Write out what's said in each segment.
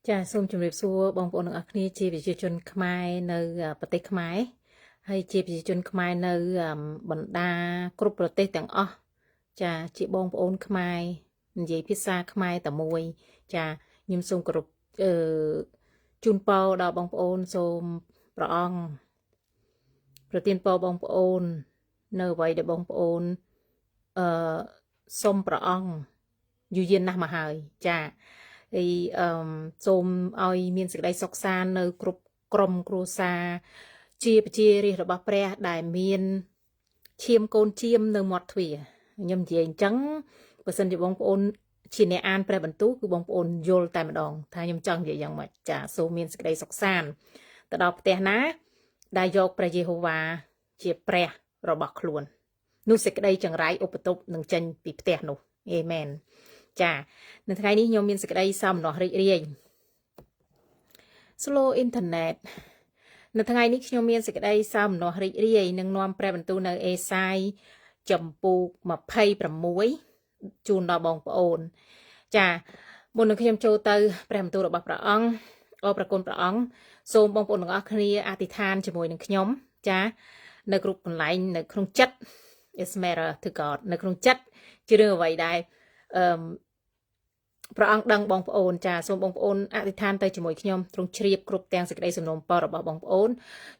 ចាសូមជម្រាបសួរបងប្អូនទាំងអស់គ្នាជាប្រជាជនខ្មែរនៅប្រទេសខ្មែរហើយជាប្រជាជនខ្មែរនៅបណ្ដាគ្រប់ប្រទេសទាំងអស់ចាជាបងប្អូនខ្មែរនិយាយភាសាខ្មែរតែមួយចាខ្ញុំសូមគោរពជូនពរដល់បងប្អូនសូមព្រះអង្គប្រទានពរបងប្អូននៅអ្វីដែលបងប្អូនអឺសូមព្រះអង្គយូរយានណាស់មកហើយចាហើយសូមឲ្យមានសេចក្តីសុខសាន្តនៅគ្រប់ក្រុមគ្រួសារជាប្រជារាស្ត្ររបស់ព្រះដែលមានឈាមកូនឈាមនៅមាត់ទ្វារខ្ញុំនិយាយអញ្ចឹងបើសិនជាបងប្អូនជាអ្នកអានព្រះបន្ទូលគឺបងប្អូនយល់តែម្ដងថាខ្ញុំចង់និយាយយ៉ាងម៉េចចាសូមមានសេចក្តីសុខសាន្តទៅដល់ផ្ទះណាដែលយកព្រះយេហូវ៉ាជាព្រះរបស់ខ្លួននោះសេចក្តីចង្រៃឧបទប់នឹងចេញពីផ្ទះនោះអេមែនចានៅថ្ងៃនេះខ្ញុំមានសេចក្តីសោមនស្សរីករាយ Slow Internet នៅថ្ងៃនេះខ្ញុំមានសេចក្តីសោមនស្សរីករាយនឹងនាំព្រះបន្ទូលនៅអេសាយចំពោះ26ជូនដល់បងប្អូនចាមុននឹងខ្ញុំចូលទៅព្រះបន្ទូលរបស់ព្រះអង្គអរព្រគុណព្រះអង្គសូមបងប្អូនទាំងអស់គ្នាអធិដ្ឋានជាមួយនឹងខ្ញុំចានៅគ្រប់កន្លែងនៅក្នុងចិត្ត is matter to God នៅក្នុងចិត្តជារឿងអ្វីដែលព្រះអង្គដឹងបងប្អូនចាសូមបងប្អូនអធិដ្ឋានទៅជាមួយខ្ញុំទ្រង់ជ្រាបគ្រប់ទាំងសេចក្តីសំណូមពររបស់បងប្អូន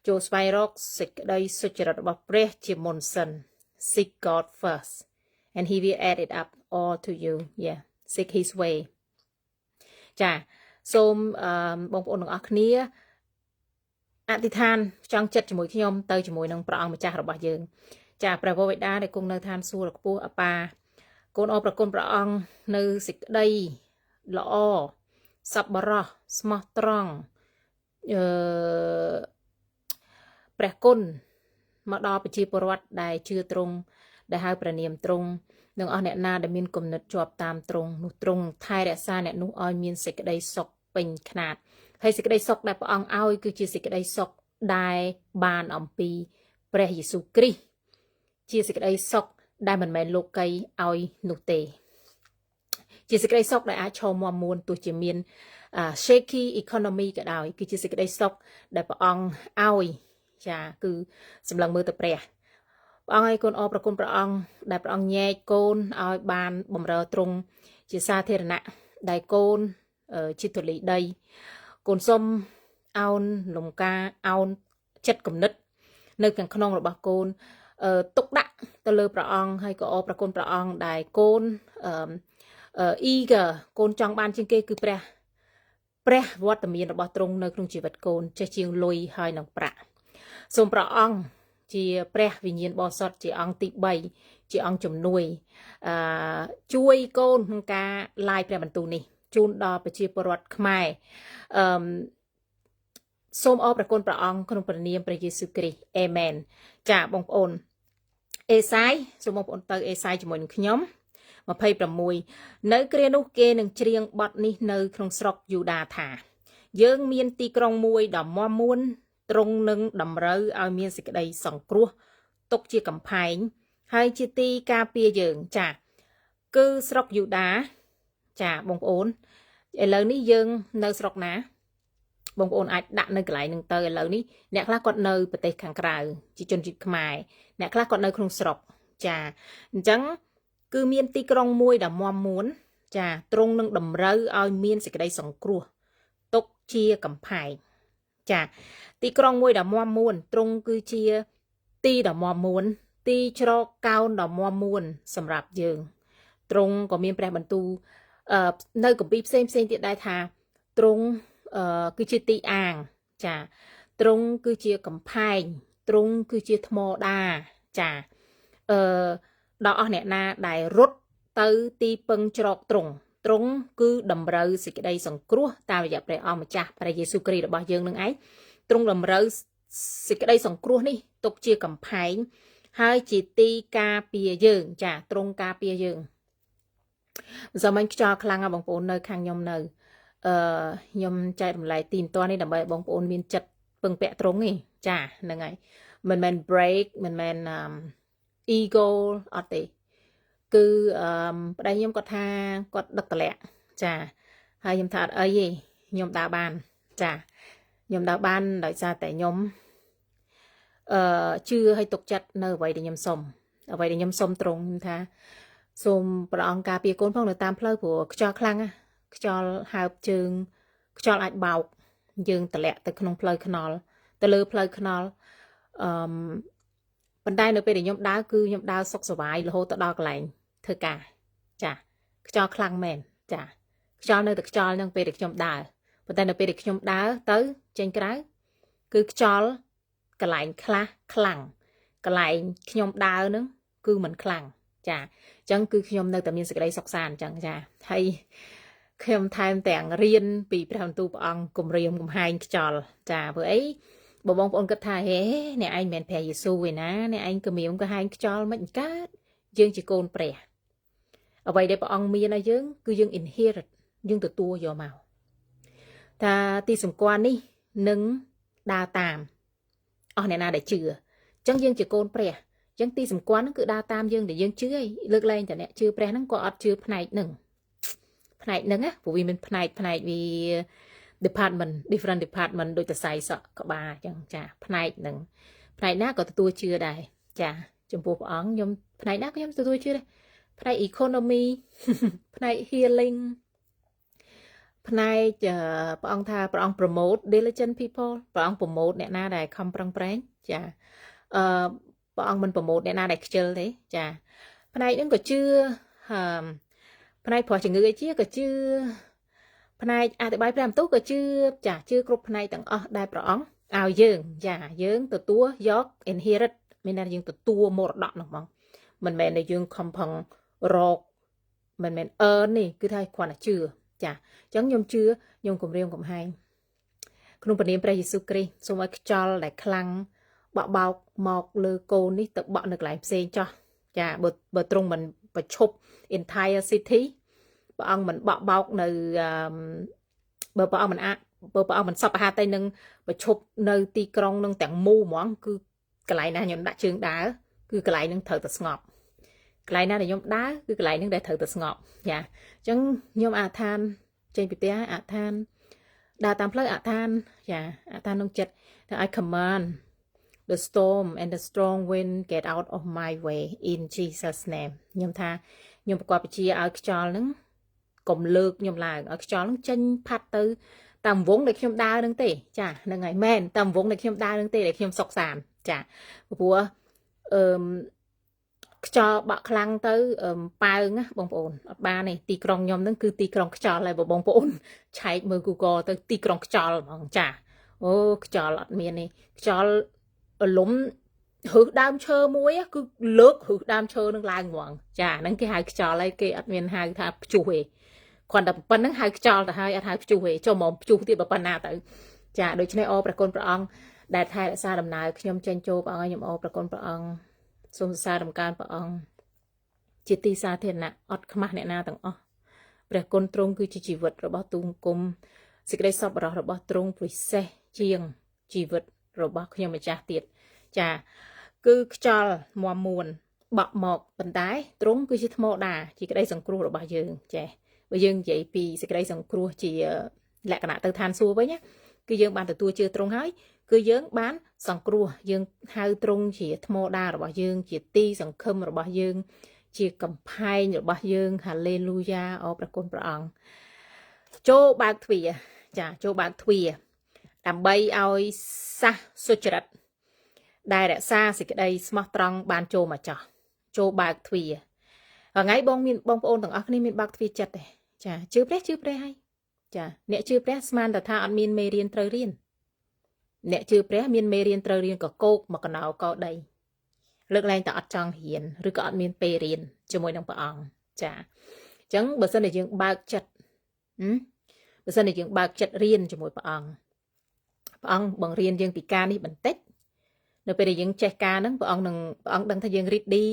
ចូលស្វែងរកសេចក្តីសុចរិតរបស់ព្រះជាមុនសិន Seek God first and he will add it up all to you yeah seek his way ចាសូមបងប្អូនទាំងអស់គ្នាអធិដ្ឋានចង់ចិត្តជាមួយខ្ញុំទៅជាមួយនឹងព្រះអង្គម្ចាស់របស់យើងចាព្រះវរបិតាដែលគង់នៅឋានសួគ៌ខ្ពស់អប៉ាកូនអរប្រគុណព្រះអង្គនៅសេចក្តីល្អសប្បុរសស្មោះត្រង់ព្រះគុណមកដល់ប្រជាពលរដ្ឋដែលជឿទ្រង់ដែលហៅព្រះនាមទ្រង់និងអស់អ្នកណាដែលមានគំនិតជាប់តាមទ្រង់នោះទ្រង់ថែរក្សាអ្នកនោះឲ្យមានសេចក្តីសុខពេញខ្នាតហើយសេចក្តីសុខដែលព្រះអង្គឲ្យគឺជាសេចក្តីសុខដែលបានអំពីព្រះយេស៊ូវគ្រីស្ទជាសេចក្តីសុខដែលមិនមែនលោកីឲ្យនោះទេជាសេចក្តីសុខដែលអាចឈរមាំមួនទោះជាមានshaky economy ក៏ដោយគឺជាសេចក្តីសុខដែលព្រះអង្គឲ្យចាគឺសម្លឹងមើលទៅព្រះអង្គឲ្យកូនអរប្រគុណព្រះអង្គដែលព្រះអង្គញែកកូនឲ្យបានបម្រើទ្រង់ជាសាធារណៈដែលកូនជាទលីដីកូនសុំអោនលំការអោនចិត្តគំនិតនៅខាងក្នុងរបស់កូនទុកដាក់ទៅលើព្រះអង្គហើយក៏អរប្រគុណព្រះអង្គដែលកូនeager កូនចង់បានជាងគេគឺព្រះវត្តមានរបស់ទ្រង់នៅក្នុងជីវិតកូនចេះជាងលុយហើយនឹងប្រាក់សូមព្រះអង្គជាព្រះវិញ្ញាណបរិសុទ្ធជាអង្គទី3ជាអង្គជំនួយជួយកូនក្នុងការឡាយព្រះបន្ទូលនេះជូនដល់ប្រជាពលរដ្ឋខ្មែរសូមអរប្រគុណព្រះអង្គក្នុងព្រះនាមព្រះយេស៊ូវគ្រីស្ទអេមែនចាបងប្អូនអេសាយសូមបងប្អូនទៅអេសាយជាមួយនឹងខ្ញុំ26នៅគ្រានោះគេនឹងច្រៀងបទនេះនៅក្នុងស្រុកយូដាថាយើងមានទីក្រុងមួយដ៏មាំមួនទ្រង់នឹងតម្រូវឲ្យមានសេចក្តីសង្គ្រោះទុកជាកំផែងហើយជាទីការពារយើងចាគឺស្រុកយូដាចាបងប្អូនឥឡូវនេះយើងនៅស្រុកណាបងប្អូនអាចដាក់នៅកន្លែងហ្នឹងទៅឥឡូវនេះអ្នកខ្លះគាត់នៅប្រទេសខាងក្រៅជាជនជាតិខ្មែរអ្នកខ្លះគាត់នៅក្នុងស្រុកចាអញ្ចឹងគឺមានទីក្រុងមួយដែលមាំមួនចាទ្រង់នឹងតម្រូវឲ្យមានសេចក្តីសង្គ្រោះទុកជាកំផែងចាទីក្រុងមួយដែលមាំមួនទ្រង់គឺជាទីដ៏មាំមួនទីច្រកកោនដ៏មាំមួនសម្រាប់យើងទ្រង់ក៏មានព្រះបន្ទូលនៅគម្ពីរផ្សេងទៀតដែរថាទ្រង់គឺជាទីអាងចាទ្រង់គឺជាកំផែងទ្រង់គឺជាថ្មដាចាដល់អស់អ្នកណាដែលរត់ទៅទីពឹងច្រកទ្រង់គឺតម្រូវសេចក្តីសង្គ្រោះតាមរយៈព្រះអង្គម្ចាស់ព្រះយេស៊ូវគ្រីស្ទរបស់យើងនឹងឯងទ្រង់តម្រូវសេចក្តីសង្គ្រោះនេះទុកជាកំផែងហើយជាទីការពារយើងចាទ្រង់ការពារយើងមិនសមខ្យល់ខ្លាំងណាស់បងប្អូននៅខាងខ្ញុំនៅខ្ញុំចែករំលែកទីបន្ទាន់នេះដើម្បីឲ្យបងប្អូនមានចិត្តពឹងពាក់ទ្រង់នេះចាហ្នឹងហើយមិនមែន break មិនមែនego អត់ទេគឺប្តីខ្ញុំគាត់ថាគាត់ដឹកតម្លាក់ចាហើយខ្ញុំថាអត់អីទេ ខ្ញុំដើរបានចាខ្ញុំដើរបានដោយសារតែខ្ញុំជឿឲ្យទុកចិត្តនៅអ្វីដែលខ្ញុំសុំអ្វីដែលខ្ញុំសុំត្រង់ថាសូមព្រះអង្គការពារកូនផងនៅតាមផ្លូវព្រោះខ្យល់ខ្លាំងណាខ្យល់ហើបជើងខ្យល់អាចបោកយើងតម្លាក់ទៅក្នុងផ្លូវថ្នល់ទៅលើផ្លូវថ្នល់ប៉ុន្តែនៅពេលដែលខ្ញុំដើរគឺខ្ញុំដើរសុខសប្បាយរហូតទៅដល់កន្លែងធ្វើការចាខ្យល់ខ្លាំងមែនចាខ្យល់នៅតែខ្យល់ហ្នឹងពេលដែលខ្ញុំដើរប៉ុន្តែនៅពេលដែលខ្ញុំដើរទៅចេញក្រៅគឺខ្យល់កន្លែងខ្លះខ្លាំងកន្លែងខ្ញុំដើរហ្នឹងគឺមិនខ្លាំងចាអញ្ចឹងគឺខ្ញុំនៅតែមានសេចក្តីសុខសាន្តអញ្ចឹងចាហើយខ្ញុំថែមទាំងរៀនពីព្រះបន្ទូលព្រះអង្គគម្រាមកំហែងខ្យល់ចាព្រោះអីបងប្អូនគិតថាហេអ្នកឯងមិនមែនព្រះយេស៊ូវទេណាអ្នកឯងគម្រាមកំហែងខ្យល់មិនកើតយើងជាកូនព្រះអ្វីដែលព្រះអង្គមានឲ្យយើងគឺយើង inherit យើងទទួលយកមកថាទីសម្គាល់នេះនឹងដើរតាមអស់អ្នកណាដែលជឿអញ្ចឹងយើងជាកូនព្រះអញ្ចឹងទីសម្គាល់ហ្នឹងគឺដើរតាមយើងដែលយើងជឿឯងលើកលែងតែអ្នកជឿព្រះហ្នឹងក៏អត់ជឿផ្នែកហ្នឹងណាព្រោះវាមានផ្នែកវា different department ដូចតែសៃសក់ក្បាលអញ្ចឹងចាផ្នែកហ្នឹងផ្នែកណាក៏ទទួលជឿដែរចាចំពោះព្រះអង្គខ្ញុំផ្នែកណាក៏ខ្ញុំទទួលជឿដែរផ្នែក economy ផ្នែក healing ផ្នែកព្រះអង្គថាព្រះអង្គ promote diligent people ព្រះអង្គ promote អ្នកណាដែលខំប្រឹងប្រែងចាព្រះអង្គមិន promote អ្នកណាដែលខ្ជិលទេចាផ្នែកហ្នឹងក៏ជឿផ្នែកព្រោះជំងឺឯជាក៏ជឿផ្នែកអธิบายព្រះបន្ទូលក៏ជឿចាជឿគ្រប់ផ្នែកទាំងអស់ដែលព្រះអង្គឲ្យយើងចាយើងទទួលយក inherit មានតែយើងទទួលមរតកនោះហ្មងមិនមែនតែយើងខំប្រឹងរកមិនមែននេះគឺថាគ្រាន់តែជឿចាអញ្ចឹងខ្ញុំជឿខ្ញុំគម្រាមកំហែងក្នុងព្រះនាមព្រះយេស៊ូវគ្រីស្ទសូមឲ្យខ្យល់ដែលខ្លាំងបោកមកលើកូននេះទៅបក់នៅកន្លែងផ្សេងចោះចាបើទ្រង់មិនប្រឈប់ entire city ព្រះអង្គមិនបក់បោកនៅបើព្រះអង្គមិនសពហាទៅនឹងប្រឈប់នៅទីក្រុងនឹងទាំងមូលហ្មងគឺកន្លែងណាខ្ញុំដាក់ជើងដើរគឺកន្លែងនឹងត្រូវតែស្ងប់កន្លែងណាដែលខ្ញុំដើរគឺកន្លែងនឹងដែលត្រូវតែស្ងប់ចាអញ្ចឹងខ្ញុំអធិដ្ឋានចេញពីផ្ទះអធិដ្ឋានដើរតាមផ្លូវអធិដ្ឋានចាអធិដ្ឋានក្នុងចិត្តថា I command the storm and the strong wind get out of my way in Jesus name ខ្ញុំថាខ្ញុំប្រកបពជាឲ្យខ្យល់ហ្នឹងកុំលើកខ្ញុំឡើងឲ្យខ្យល់ហ្នឹងចេញផាត់ទៅតាមវងដែលខ្ញុំដើរហ្នឹងទេចាហ្នឹងហើយមែនតាមវងដែលខ្ញុំដើរហ្នឹងទេដែលខ្ញុំសុកសានចាព្រោះខ្យល់បាក់ខ្លាំងទៅប៉ើងណាបងប្អូនអត់បានទេទីក្រុងខ្ញុំហ្នឹងគឺទីក្រុងខ្យល់ហើយបងប្អូនឆែកមើល Google ទៅទីក្រុងខ្យល់ហ្មងចាអូខ្យល់អត់មានទេខ្យល់លំហឹសដើមឈើមួយគឺលើកហឹសដើមឈើនឹងឡើងហ្មងចាហ្នឹងគេហៅខ្យល់ហើយគេអត់មានហៅថាព្យុះទេគ្រាន់តែប៉ុណ្្នឹងហៅខ្យល់ទៅហើយអត់ហៅព្យុះទេចុះមកព្យុះទៀតប៉ុណ្ណាទៅចាដូច្នេះអរព្រះគុណព្រះអង្គដែលថែរក្សាដំណើរខ្ញុំចេញចូលព្រះអង្គខ្ញុំអរព្រះគុណព្រះអង្គសូមសរសើររំកើនព្រះអង្គជាទីសាធារណៈអត់ខ្មាស់អ្នកណាទាំងអស់ព្រះគុណទ្រង់គឺជាជីវិតរបស់ទូងគុំសេចក្តីសប្បុរសរបស់ទ្រង់ពិសេសជាងជីវិតរបស់ខ្ញុំម្ចាស់ទៀតចាគឺខ្យល់មមមួនបក់មកប៉ុន្តែទ្រង់គឺជាថ្មដាជាក្តីសង្គ្រោះរបស់យើងចេះបើយើងនិយាយពីសេចក្តីសង្គ្រោះជាលក្ខណៈទៅឋានសួគ៌វិញណាគឺយើងបានទទួលជឿទ្រង់ហើយគឺយើងបានសង្គ្រោះយើងហៅទ្រង់ជាថ្មដារបស់យើងជាទីសង្ឃឹមរបស់យើងជាកំផែងរបស់យើងហាឡេលូយ៉ាអរព្រះគុណព្រះអង្គចូលបើកទ្វារចាចូលបើកទ្វារដើម្បីឲ្យសះសុចរិតដែលរក្សាសេចក្តីស្មោះត្រង់បានចូលមកចោះចូលបើកទ្វារថ្ងៃបងប្អូនទាំងអស់គ្នាមានបើកទ្វារចិត្តទេចាជឿព្រះហើយចាអ្នកជឿព្រះស្មានតែថាអត់មានមេរៀនត្រូវរៀនអ្នកជឿព្រះមានមេរៀនត្រូវរៀនកកោកមកកណោកោដីលើកលែងតែអត់ចង់រៀនឬក៏អត់មានពេលរៀនជាមួយនឹងព្រះអង្គចាអញ្ចឹងបើសិនតែយើងបើកចិត្តរៀនជាមួយព្រះអង្គបង្រៀនយើងពីការនេះបន្តិចនៅពេលដែលយើងចេះការហ្នឹងព្រះអង្គដឹងថាយើងរីកឌី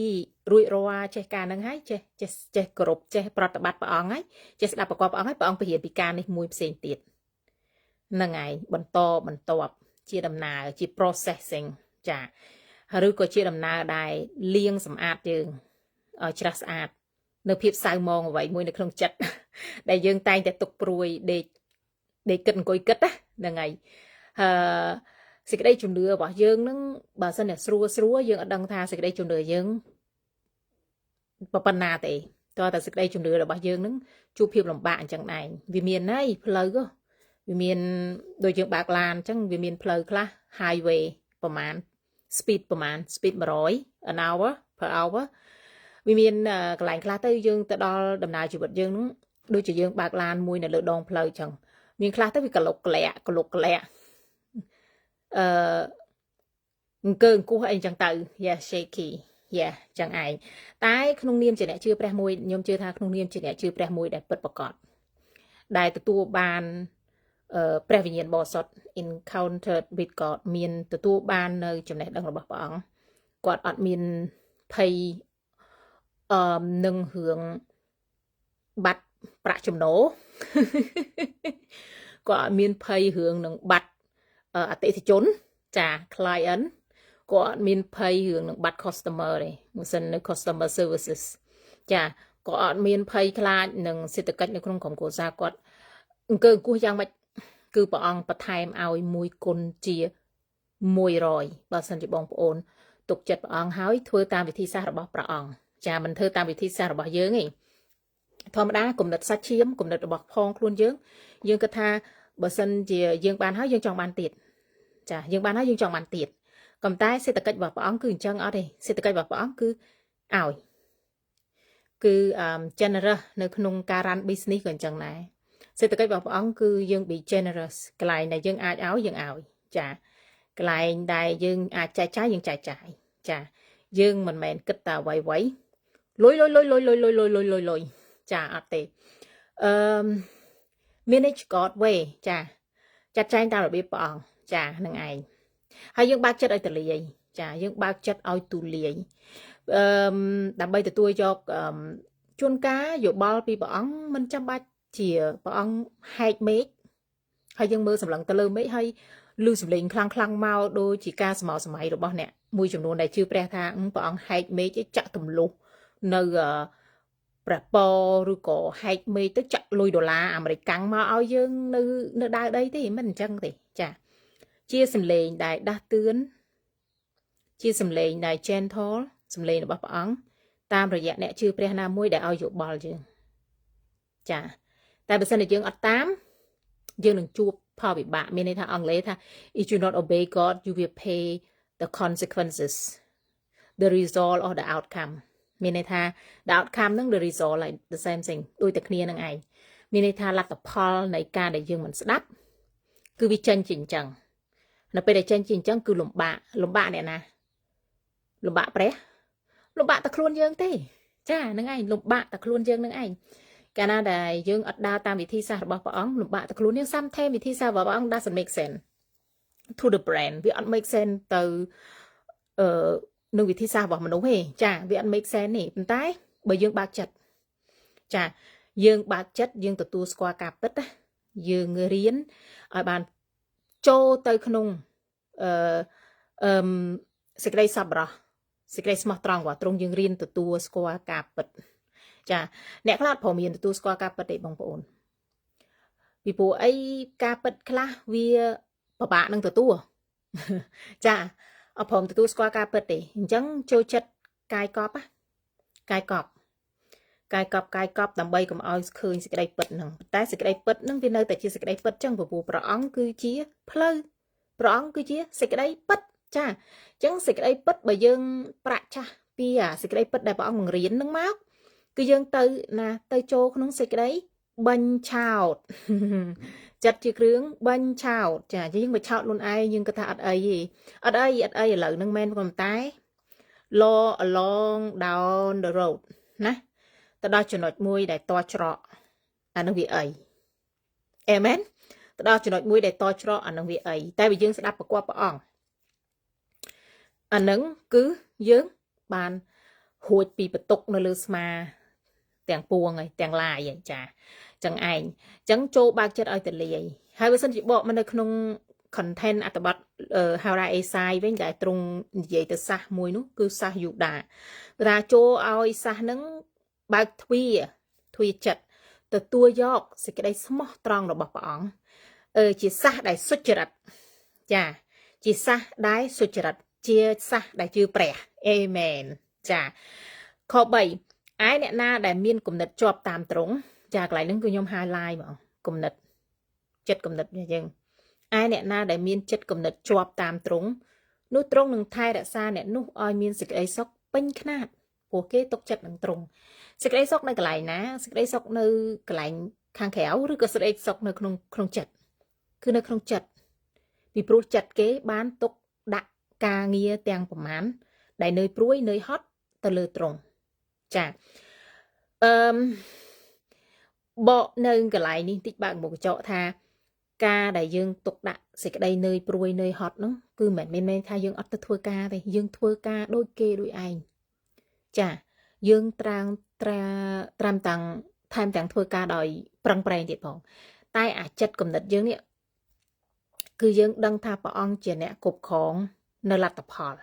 រួចរាល់ចេះការហ្នឹងហើយចេះគោរពចេះប្រតិបត្តិព្រះអង្គហើយចេះស្ដាប់ប្រកបព្រះអង្គហើយព្រះអង្គពហិពីការនេះមួយផ្សេងទៀតហ្នឹងហើយបន្តបន្ទាប់ជាដំណើរជា processing ចាឬក៏ជាដំណើរដែលលាងសម្អាតយើងឲ្យច្រាស់ស្អាតនៅភាពសៅមងអ្វីមួយនៅក្នុងចិត្តដែលយើងតែងតែទុកព្រួយដេក để kịch coi kịch á là ngày sự cái đây chùm đưa bỏ dương nó bà sân là xua dương ở đằng tha sự cái đây chùm đưa dương bà pan na tệ cho ta sự đây chùm đưa là bỏ dương nó chụp phim làm bạn chẳng này vì miền này plei cơ vì miền đôi dương bạc lan chẳng vì miền plei kla highway ประมาณ speed ประมาณ speed 100 an hour per hour vì miền cái lạnh kla tới dương tới đo đầm nào chỉ vật dương nó đôi chỉ dương bạc lan mùi này lựa đòn plei chẳng miền kla tới vì cả lục lẹ cơn cú anh chẳng tự yeah shaky yeah chẳng ai tái không niêm chỉ để chưa pre mùi nhôm chưa tha không niêm chỉ để chưa pre mùi để bật bật cọt đại tu ban pre vi nhiên bò sọt encountered with God miền tu ban nơi trong này đang là bậc bỏng quạt ọt miền thầy nâng hướng bắt bạ chùm nổ quạt miền thầy hướng nâng bắt tệ thì trốn trả client có miền pay hướng bắt customer này một phần customer services trả có miền pay client nâng sẽ tự cáchในក្នុងของ của gia quạt cơ của giang mạch cứ bảo ông bắt time ao mùi côn chia mùi rồi bà sân chỉ bong ôn tục chật bảo ông hỏi thưa tam vị thi xa rồi bảo ông trả mình thưa tam vị thi xa rồi bảo dướng ấy thom đá cùng đợt sát chiếm cùng đợt bọc phong luôn dướng cái tha bà sân chỉ dương ban hỏi dương chọn ban tiệt chà dương ban hỏi dương chọn ban tiệt cầm tay sẽ tự cách bảo ông cứ chân ở đây sẽ tự cách bảo ông cứ ảo cứ general nơi khung caran business gần chân này sẽ tự cách bảo ông cứ dương bị generous cái này này dương ai áo dương ảo chà cái này đại dương trái trái dương trái chà dương mình kích tàu quay lôi chà ở đây manage God way chà chặt trái tao là biết bảo ông chà nâng ai hay dương bác chất ở từ lì chà dương bác chất ở từ lì đam bây từ tôi cho chuôn cá dụ bao bị bảo ông mình chăm bác chìa bảo ông hai mấy hay dương mơ sầm lặng tơ lơ mấy hay lưu sầm lệnh khăng mau đôi chỉ ca sầm màu sầm mày rồi bao nè mùi chủng đồ này chưa pre tha bảo ông hai mấy chứ chặt tầm lục nơi Prapo rồi có hai mấy tức chặt lùi đô la American mà ao dương nơi đa đây thì mình chăng thì chà chia sầm lệnh đại đa tướng chia sầm lệnh đại gentle sầm lệnh bảo ông tam rồi dạ nè chưa pre na mùi để ao dụ bò chứ chà tại bây giờ là dương ở 8 dương đừng chua phò bị bạ mình tha ông lấy tha if you not obey God you will pay the consequences the result or the outcome mình tha the outcome nâng the result like the same thing đôi tất nhiên nâng ai mình tha là tập Paul này ca để dương mình đáp cứ bị chân chỉnh chẳng nó bây giờ chân chỉnh chẳng cứ lùm bạ này nè lùm bạ bre lùm bạ ta luôn dương thế chà nâng ai lùm bạ ta luôn dương nâng ai Canada dương ở đa tam vị thi sa bảo ông lục bạ ta luôn nhưng xăm thêm vị thi sa bảo ông doesn't make sense to the brand vì ăn make sense từ nông vị thi sa bảo mình đúng hề chả vì ăn make sense này bên tay bởi dương bạc chật chả dương bạc chất dương từ tu square cạp tất dương người riêng ở bàn châu tây khung sẽ đây sập rồi sẽ đây smart tròn quả trung dương riêng từ tu square cạp tất chà nè khá phổ biến tu square cáp bật để bằng ổn vì bộ ấy cáp bật khá vì bà bạn đang tu chà ở phòng tu square cáp bật để chẳng trôi chất cài cọp á cài cọp tầm bay cầm oi khơi sẽ đây bật nằng tay sẽ đây bật nằng viên nơi tại chia sẽ đây bật chẳng bộ bà ong cứ chia plei bà ong cứ chia sẽ đây bật chà chẳng sẽ đây bật bởi dương bạ cha pia sẽ đây bật đại bà ong bằng riêng nâng máu cứ dương từ nè tới chỗ không xịt cái đấy bánh chào chặt chiếc rướng bánh chào chả chứ nhưng mà chào luôn ai nhưng cái thà ở gì ở đây là nâng men còn tái lo along down the road nè ta đo cho nội môi để to trọ nâng vị ấy amen ta đo cho nội môi để to trọ nâng vị ấy tại vì dương sẽ đáp qua bỏ nâng cứ dương bàn hụt bị bật tục nơi lư mà tiền buông ấy tiền lại vậy chả chẳng ai chẳng cho bác chất ở từ lì hai bữa sinh chỉ bộ mình được không content at about how ra sai với đại trung vậy từ xa mùi nó cứ xa dụ đà ra cho ai xa nắng bác thuy chật ទទួលយកសេចក្តីស្មោះត្រង់របស់ព្រះអង្គជាសះដែលសុចរិតចាជាសះដែលសុចរិតជាសះដែលជឿព្រះអេមែនចាខ3ឯអ្នកណាដែលមានគំនិតជាប់តាមត្រង់ចាកន្លែងហ្នឹងគឺខ្ញុំ highlight ហ្មងគំនិតចិត្តគំនិតយើងឯអ្នកណាដែលមានចិត្តគំនិតជាប់តាមត្រង់នោះត្រង់នឹងថែរក្សាអ្នកនោះឲ្យមានសេចក្តីសុខពេញខ្នាតព្រោះគេទុកចិត្តនឹងត្រង់សេចក្តីសុខនៅកន្លែងណាសេចក្តីសុខនៅកន្លែងខាងក្រៅឬក៏សេចក្តីសុខនៅក្នុងចិត្តគឺនៅក្នុងចិត្តពីព្រោះចិត្តគេបានទុកដាក់ការងារទាំងប្រមាណដែលនឿយព្រួយនឿយហត់ទៅលើត្រង់ចាបកនៅកន្លែងនេះតិចបើកមុខកញ្ចក់ថាការដែលយើងទុកដាក់សេចក្តីនឿយព្រួយនឿយហត់ហ្នឹងគឺមិនមែនថាយើងអត់ទៅធ្វើការទេយើងធ្វើការដូចគេដូចឯងចាយើងត្រាំទាំងថែមទាំងធ្វើការដោយប្រឹងប្រែងទៀតផងតែអាចិត្តគំនិតយើងនេះគឺយើងដឹងថាព្រះអង្គជាអ្នកគ្រប់គ្រងនៅលទ្ធផល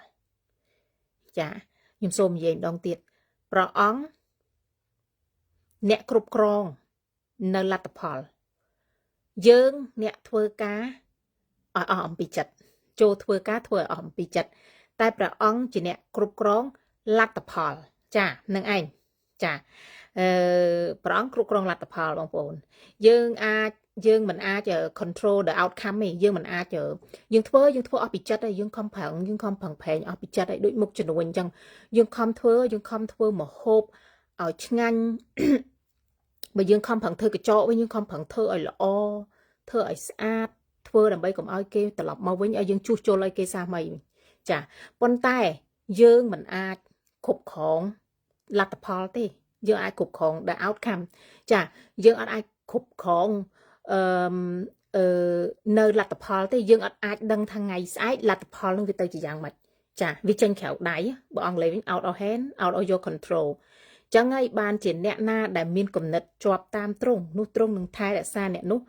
ចាខ្ញុំសូមនិយាយម្ដងទៀតព្រះអង្គអ្នកគ្រប់គ្រងនៅលទ្ធផលយើងអ្នកធ្វើការឲ្យអស់អំពីចិត្តចូលធ្វើការធ្វើឲ្យអស់អំពីចិត្តតែព្រះអង្គជាអ្នកគ្រប់គ្រងលទ្ធផលចានឹងឯងចាព្រះអង្គគ្រប់គ្រងលទ្ធផលបងប្អូនយើងមិនអាច control the outcome ទេយើងមិនអាចយើងធ្វើអស់ពីចិត្តហើយយើងខំប្រឹងប្រែងអស់ពីចិត្តហើយដូចមុខជំនួញអញ្ចឹងយើងខំធ្វើមហូបឲ្យឆ្ងាញ់បើយើងខំប្រឹងធ្វើកញ្ចក់វិញយើងខំប្រឹងធ្វើឲ្យល្អធ្វើឲ្យស្អាតធ្វើដើម្បីកុំឲ្យគេត្រឡប់មកវិញឲ្យយើងជួសជុលឲ្យគេសាមីចាប៉ុន្តែយើងមិនអាចគ្រប់គ្រងលទ្ធផលទេយើងអាចគ្រប់គ្រង the outcome ចាយើងអត់អាចគ្រប់គ្រងនៅលទ្ធផលទេយើងអត់អាចដឹងថាថ្ងៃស្អែកលទ្ធផលនឹងវាទៅជាយ៉ាងម៉េចចាវាចេញក្រៅដៃបើអង់គ្លេសវិញ out of hand out of your control ចឹងហើយបានជាអ្នកណាដែលមានគំនិតជាប់តាមត្រង់នោះត្រង់នឹងថែរក្សាអ្នកនោះ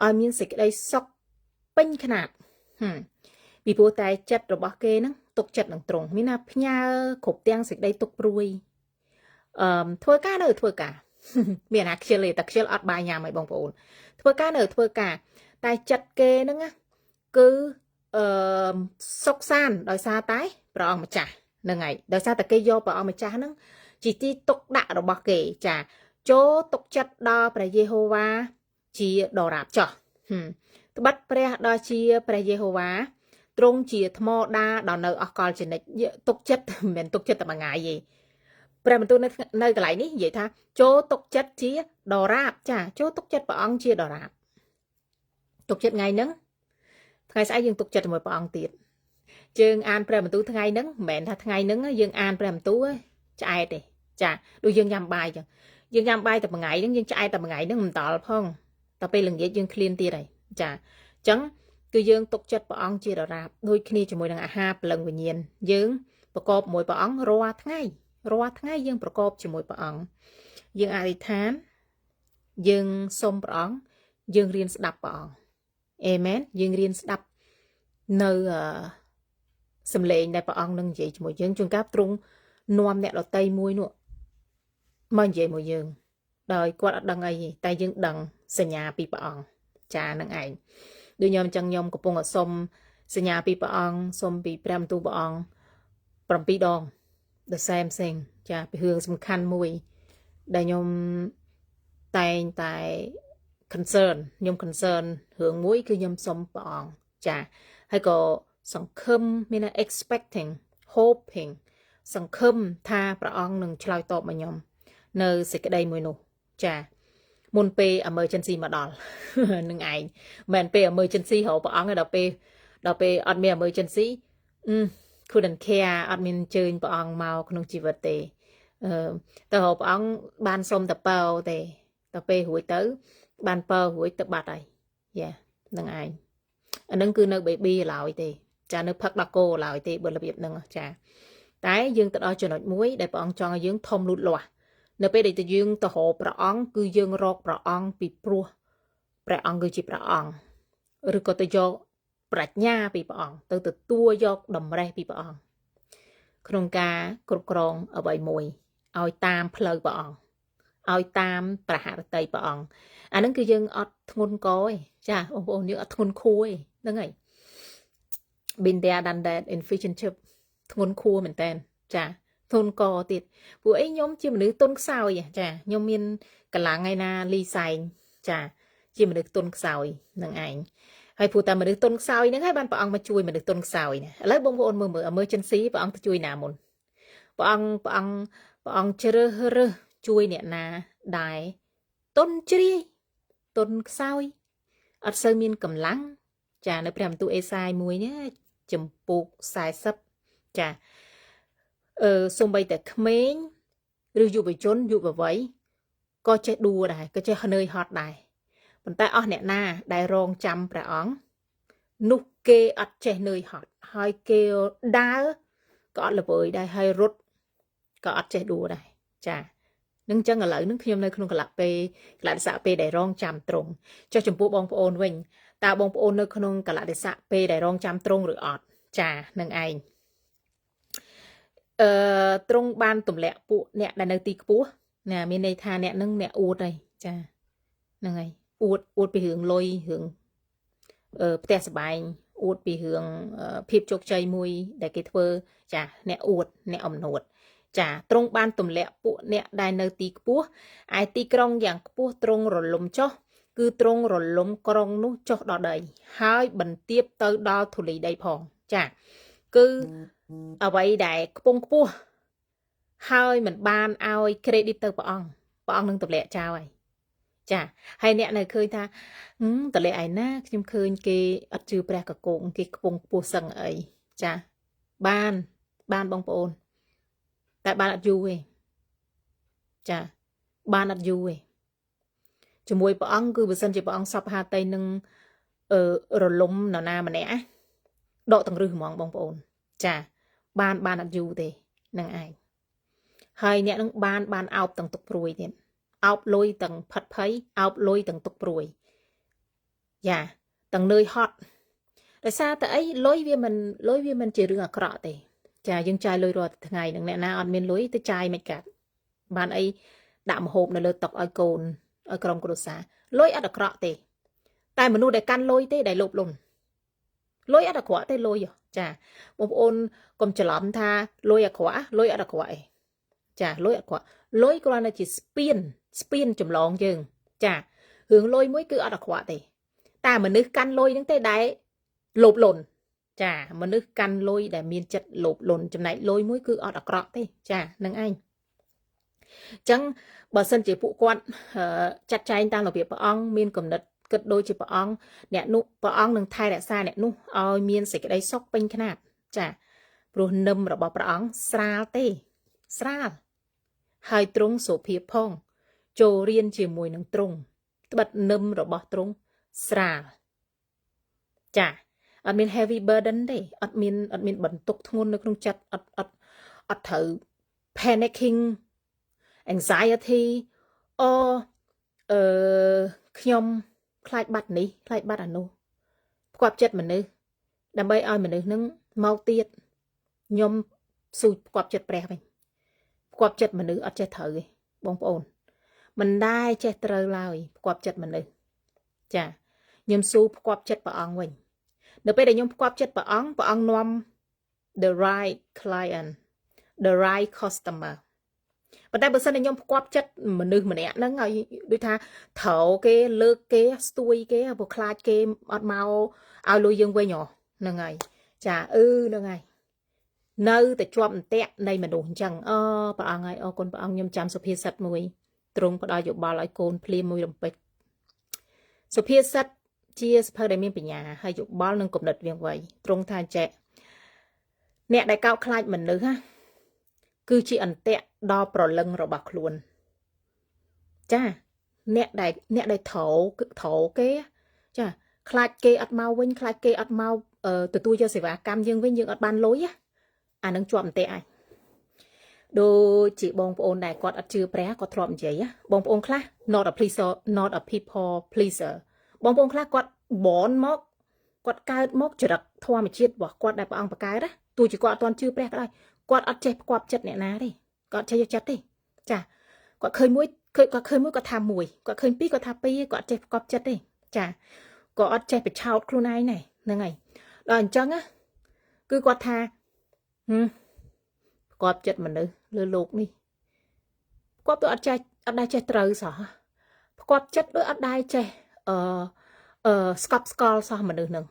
ឲ្យមានសេចក្តីសុខពេញខ្នាតពីព្រោះតែចិត្តរបស់គេហ្នឹងទុកចិត្តនឹងត្រង់មានណាផ្ញើគ្រប់ទាំងសេចក្តីទុកព្រួយធ្វើការនៅធ្វើការមានអាខ្ជិលទេតែខ្ជិលអត់បាយញ៉ាំឲ្យបងប្អូនធ្វើការនៅធ្វើការតែចិត្តគេហ្នឹងគឺសុខសាន្តដោយសារតែព្រះអង្គម្ចាស់ហ្នឹងហើយដោយសារតែគេយកព្រះអង្គម្ចាស់ហ្នឹងជាទីទុកដាក់របស់គេចាចូលទុកចិត្តដល់ព្រះយេហូវ៉ាជាដរាបចោះត្បិតព្រះដ៏ជាព្រះយេហូវ៉ាទ្រង់ជាថ្មដាដល់នៅអស់កលជានិច្ចទុកចិត្តមិនមែនទុកចិត្តតែមួយថ្ងៃទេព្រះបន្ទូលនៅកន្លែងនេះនិយាយថាចូលទុកចិត្តជាដរាបចាចូលទុកចិត្តព្រះអង្គជាដរាបទុកចិត្តថ្ងៃហ្នឹងថ្ងៃស្អែកយើងទុកចិត្តជាមួយព្រះអង្គទៀតយើងអានព្រះបន្ទូលថ្ងៃហ្នឹងមិនមែនថាថ្ងៃហ្នឹងយើងអានព្រះបន្ទូលឆ្អែតទេចាដូចយើងញ៉ាំបាយចឹងយើងញ៉ាំបាយតែមួយថ្ងៃហ្នឹងយើងឆ្អែតតែមួយថ្ងៃហ្នឹងមិនដល់ផងតែពេលល្ងាចយើងឃ្លានទៀតហើយចាអញ្ចឹងគឺយើងទុកចិត្តព្រះអង្គជាដរាបដូចគ្នាជាមួយនឹងអាហារព្រលឹងវិញ្ញាណយើងប្រកបជាមួយព្រះអង្គរាល់ថ្ងៃយើងប្រកបជាមួយព្រះអង្គយើងអធិដ្ឋានយើងសូមព្រះអង្គយើងរៀនស្ដាប់ព្រះអង្គអេមែនយើងរៀនស្ដាប់នៅសំឡេងដែលព្រះអង្គនឹងនិយាយជាមួយយើងជួនកាលទ្រង់នាំអ្នកដតីមួយនោះមកនិយាយមួយយើងដោយគាត់អត់ដឹងអីទេតែយើងដឹងសញ្ញាពីព្រះអង្គចានឹងឯងដូចខ្ញុំអញ្ចឹងខ្ញុំកំពុងសុំសញ្ញាពីព្រះអង្គសុំពីព្រះបន្ទូលព្រះអង្គ7 ដង the same thing ចាពីរឿងសំខាន់មួយដែលខ្ញុំតែងតែ concern រឿងមួយគឺខ្ញុំសុំព្រះអង្គចាហើយក៏សង្ឃឹមមាន expecting hoping សង្ឃឹមថាព្រះអង្គនឹងឆ្លើយតបមកខ្ញុំនៅសេចក្តីមួយនោះចាមុនពេល emergency មកដល់នឹងឯងមិនពេល emergency រកព្រះអង្គដល់ពេលអត់មាន emergency couldn't care អត់មានអញ្ជើញព្រះអង្គមកក្នុងជីវិតទេទៅរកព្រះអង្គបានសុំតពើទេដល់ពេលរួចទៅបានពើរួចទៅបាត់ហើយយ៉ានឹងឯងអានឹងគឺនៅ baby ឡើយទេចានៅផឹកដល់គោឡើយទេបើរបៀបហ្នឹងចាតែយើងទៅដល់ចំណុចមួយដែលព្រះអង្គចង់ឲ្យយើងធំលូតលាស់នៅពេលដែលយើងទៅរកព្រះអង្គគឺយើងរកព្រះអង្គពីព្រោះព្រះអង្គគឺជាព្រះអង្គឬក៏ទៅយកប្រាជ្ញាពីព្រះអង្គទៅទទួលយកតម្រេះពីព្រះអង្គក្នុងការគ្រប់គ្រងអ្វីមួយឲ្យតាមផ្លូវព្រះអង្គ ឲ្យតាមប្រហារតីព្រះអង្គអាហ្នឹងគឺយើងអត់ធ្ងន់កឯងចាបងប្អូនយើងអត់ធ្ងន់ខួរឯងហ្នឹងហើយ been there done that in fish and chip ធ្ងន់ខួរមែនតើចាធ្ងន់កទៀតពួកអីខ្ញុំជាមនុស្សទុនខ្សោយចាខ្ញុំមានកលាំងឯណាលីសែងចាជាមនុស្សទុនខ្សោយនឹងឯងហើយព្រោះតែមនុស្សទុនខ្សោយហ្នឹងហើយបានព្រះអង្គមកជួយមនុស្សទុនខ្សោយណាឥឡូវបងប្អូនមើល emergency ព្រះអង្គទៅជួយណាមុនព្រះអង្គជ្រើសរើសជួយអ្នកណាដែរទុនជ្រាយទុនខ្សោយអត់សូវមានកម្លាំងចានៅព្រះបន្ទូលអេសាយមួយនេះចំពោះ40ចាសូម្បីតែក្មេងឬយុវជនយុវវ័យក៏ចេះដួលដែរក៏ចេះនឿយហត់ដែរប៉ុន្តែអស់អ្នកណាដែលរងចាំព្រះអង្គនោះគេអត់ចេះនឿយហត់ហើយគេដើរក៏អត់ល្វើយដែរហើយរត់ក៏អត់ចេះដួលដែរចានឹងចឹងឥឡូវនឹងខ្ញុំនៅក្នុងកលៈទេសៈពេលដែលរងចាំត្រង់ចុះចំពោះបងប្អូនវិញតើបងប្អូននៅក្នុងកលៈទេសៈពេលដែលរងចាំត្រង់ឬអត់ចានឹងឯងត្រង់បានទម្លាក់ពួកអ្នកដែលនៅទីខ្ពស់ណាមានន័យថាអ្នកនឹងអ្នកអួតហើយចាហ្នឹងហើយអួតពីរឿងលុយរឿងផ្ទះសម្បែងអួតពីរឿងភាពជោគជ័យមួយដែលគេធ្វើចាអ្នកអួតអ្នកអំនួតចាត្រង់បានទម្លាក់ពួកអ្នកដែលនៅទីខ្ពស់ឯទីក្រុងយ៉ាងខ្ពស់ត្រង់រលំចុះគឺត្រង់រលំក្រុងនោះចុះដល់ដីហើយបន្ទាបទៅដល់ធូលីដីផងចាគឺអ្វីដែលខ្ពង់ខ្ពស់ហើយមិនបានឲ្យ credit ទៅព្រះអង្គនឹងទម្លាក់ចោលហើយចាហើយអ្នកនៅឃើញថាតលេឯណាខ្ញុំឃើញគេអត់ជឿព្រះកកងគេខ្ពង់ខ្ពស់សឹងអីចាបានបងប្អូនតែបានអត់យូរទេចាបានអត់យូរទេជាមួយព្រះអង្គគឺបើសិនជាព្រះអង្គសពហាតីនឹងរលំនរណាម្នាក់ដកទាំងរឹសហ្មងបងប្អូនចាបានអត់យូរទេនឹងឯងហើយអ្នកនឹងបានអោបទាំងទុកព្រួយទៀតអោបលុយទាំងផិតភ័យអោបលុយទាំងទុកព្រួយយ៉ាទាំងនឿយហត់ដោយសារតែអីលុយវាមិនជារឿងអាក្រក់ទេចាយើងចាយលុយរាល់ថ្ងៃនឹងអ្នកណាអត់មានលុយទៅចាយមិនកាត់បានអីដាក់ម្ហូបនៅលើតុឲ្យកូនឲ្យក្រុមគ្រួសារលុយអត់អាក្រក់ទេតែមនុស្សដែលកាន់លុយទេដែលលោភលន់លុយអត់អាក្រក់ទេលុយចាបងប្អូនកុំច្រឡំថាលុយអាក្រក់លុយអត់អាក្រក់ទេចាលុយអាក្រក់លុយគ្រាន់តែជាស្ពានចម្លងយើងចារឿងលុយមួយគឺអត់អាក្រក់ទេតែមនុស្សកាន់លុយហ្នឹងទេដែលលោភលន់ចាមនុស្សកាន់លុយដែលមានចិត្តលោភលន់ចំណែកលុយមួយគឺអត់អាក្រក់ទេចានឹងឯងអញ្ចឹងបើសិនជាពួកគាត់ចាត់ចែងតាមរបៀបព្រះអង្គមានគំនិតគិតដូចជាព្រះអង្គអ្នកនោះព្រះអង្គនឹងថែរក្សាអ្នកនោះឲ្យមានសេចក្តីសុខពេញខ្នាតចាព្រោះនឹមរបស់ព្រះអង្គស្រាលទេស្រាលហើយទ្រង់សុភាពផងចូលរៀនជាមួយនឹងទ្រង់ត្បិតនឹមរបស់ទ្រង់ស្រាលចាអត់មាន heavy burden ទេអត់មានបន្ទុកធ្ងន់នៅក្នុងចិត្តអត់ត្រូវ panicking anxiety ខ្ញុំខ្លាចបាត់នេះខ្លាចបាត់អានោះផ្គាប់ចិត្តមនុស្សដើម្បីឲ្យមនុស្សនឹងមកទៀតខ្ញុំស៊ូផ្គាប់ចិត្តព្រះវិញផ្គាប់ចិត្តមនុស្សអត់ចេះត្រូវទេបងប្អូនមិនដែរចេះត្រូវឡើយផ្គាប់ចិត្តមនុស្សចាខ្ញុំស៊ូផ្គាប់ចិត្តព្រះអង្គវិញនៅពេលដែលខ្ញុំផ្គាប់ចិត្តព្រះអង្គនាំ the right client the right customer ប៉ុន្តែបើសិនតែខ្ញុំផ្គាប់ចិត្តមនុស្សម្នាក់ហ្នឹងឲ្យដូចថាត្រូវគេលើកគេស្ទួយគេព្រោះខ្លាចគេអត់មកឲ្យលុយយើងវិញហ្នឹងហើយចាហ្នឹងហើយនៅតែជាប់អន្ទាក់នៃមនុស្សអញ្ចឹងព្រះអង្គហើយអរគុណព្រះអង្គខ្ញុំចាំសុភាសិតមួយទ្រង់ផ្ដល់យោបល់ឲ្យកូនភ្លាមមួយរំពេចសុភាសិតជាសភៅដែលមានបញ្ញាហើយយោបល់នឹងគំនិតវាងវៃទ្រង់ថាចេះអ្នកដែលកោតខ្លាចមនុស្សគឺជាអន្ទាក់ដល់ប្រលឹងរបស់ខ្លួនចាអ្នកដែលត្រូវគេចាខ្លាចគេអត់មកវិញខ្លាចគេអត់មកទទួលយកសេវាកម្មយើងវិញយើងអត់បានលុយអានឹងជាប់អន្ទាក់ហើយដូចជាបងប្អូនដែលគាត់អត់ជឿព្រះគាត់ធ្លាប់និយាយបងប្អូនខ្លះ not a people pleaser បងប្អូនខ្លះគាត់បនមកគាត់កើតមកចរិតធម្មជាតិរបស់គាត់ដែលព្រះអង្គបង្កើតទោះជាគាត់អត់ទាន់ជឿព្រះក៏ដោយគាត់អត់ចេះផ្គាប់ចិត្តអ្នកណាទេគាត់ចេះយកចិត្តទេចាគាត់ឃើញមួយ เคยមួយក៏ថាមួយគាត់ឃើញពីរក៏ថាពីរគាត់អត់ចេះប្រកបចិត្តទេចាក៏អត់ចេះបញ្ឆោតខ្លួនឯងដែរហ្នឹងហើយដល់អញ្ចឹងណាគឺគាត់ថាប្រកបចិត្តមនុស្សលើโลกនេះគាត់ទៅអត់ដែរចេះត្រូវសោះប្រកបចិត្តដូចអត់ដែរចេះស្កប់ស្កល់សោះមនុស្សហ្នឹង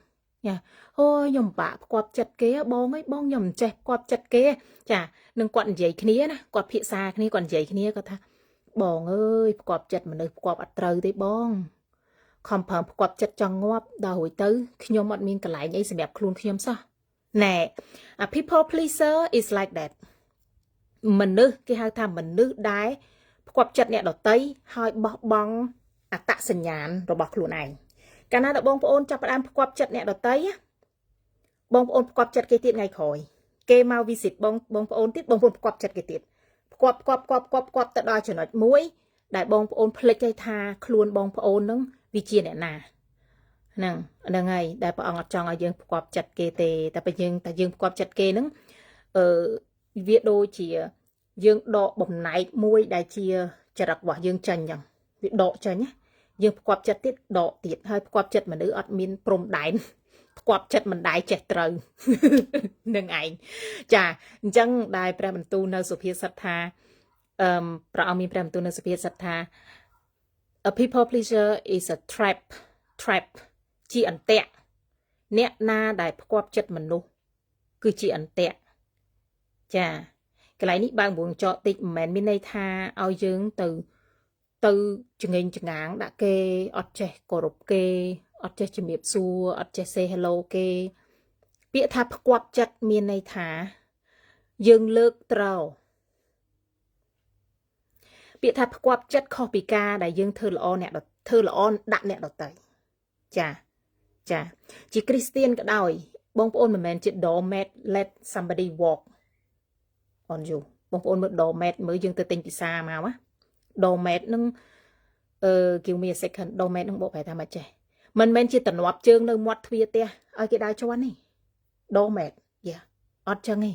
ចាអូយខ្ញុំបាក់ប្រកបចិត្តគេបងអើយបងខ្ញុំមិនចេះប្រកបចិត្តគេចានឹងគាត់និយាយគ្នាណាគាត់ភាសាគ្នាគាត់និយាយគ្នាគាត់ថាបងអើយប្រកបចិត្តមនុស្សប្រកបអត់ត្រូវទេបងខំប្រឹងប្រកបចិត្តចង់ងាប់ដល់រួចទៅខ្ញុំអត់មានកន្លែងអីសម្រាប់ខ្លួនខ្ញុំសោះណែ A people pleaser is like that មនុស្សគេហៅថាមនុស្សដែលប្រកបចិត្តអ្នកដតីហើយបោះបង់អត្តសញ្ញាណរបស់ខ្លួនឯងកាលណាដល់បងប្អូនចាប់ផ្ដើមប្រកបចិត្តអ្នកដតីបងប្អូនប្រកបចិត្តគេទៀតថ្ងៃក្រោយគេមក visit បងប្អូនទៀតបងប្អូនប្រកបចិត្តគេទៀតប្រកបទៅដល់ចំណុចមួយដែលបងប្អូនភ្លេចឲ្យថាខ្លួនបងប្អូននឹងវាជាអ្នកណាហ្នឹងហើយដែលព្រះអង្គអត់ចង់ឲ្យយើងប្រកបចិត្តគេទេតែបើយើងប្រកបចិត្តគេហ្នឹងវាដូចជាយើងដកបំណែកមួយដែលជាចរិតរបស់យើងចាញ់អញ្ចឹងវាដកចាញ់ណាយើងប្រកបចិត្តទៀតដកទៀតហើយប្រកបចិត្តមនុស្សអត់មានព្រំដែនប្រកបចិត្តមិនដែរចេះត្រូវនឹងឯងចាអញ្ចឹងដែលព្រះបន្ទូលនៅសុភាសិតថាព្រះអង្គមានព្រះបន្ទូលនៅសុភាសិតថា A people pleaser is a trap ជាអន្ទាក់អ្នកណាដែលប្រកបចិត្តមនុស្សគឺជាអន្ទាក់ចាកន្លែងនេះបើងបងចកតិចមិនមែនមានន័យថាឲ្យយើងទៅចងេងចងាងដាក់គេអត់ចេះគោរពគេអត់ចេះជំរាបសួរអត់ចេះ say hello គេពាក្យថាប្រកបចិត្តមានន័យថាយើងលើកត្រូវពាក្យថាប្រកបចិត្តខុសពីការដែលយើងធ្វើល្អដាក់អ្នកដទៃចាជាគ្រីស្ទៀនក៏ដោយបងប្អូនមិនមែនជា doormat let somebody walk on you បងប្អូនមើល doormat មើលយើងទៅទិញពិសាមកណា doormat នឹងgive me a second doormat នឹងបកប្រែថាម៉េចចេះមិនមែនជាតំណប់ជើងនៅមាត់ទ្វារផ្ទះឲ្យគេដើរជន់ទេ doormat អត់ចឹងទេ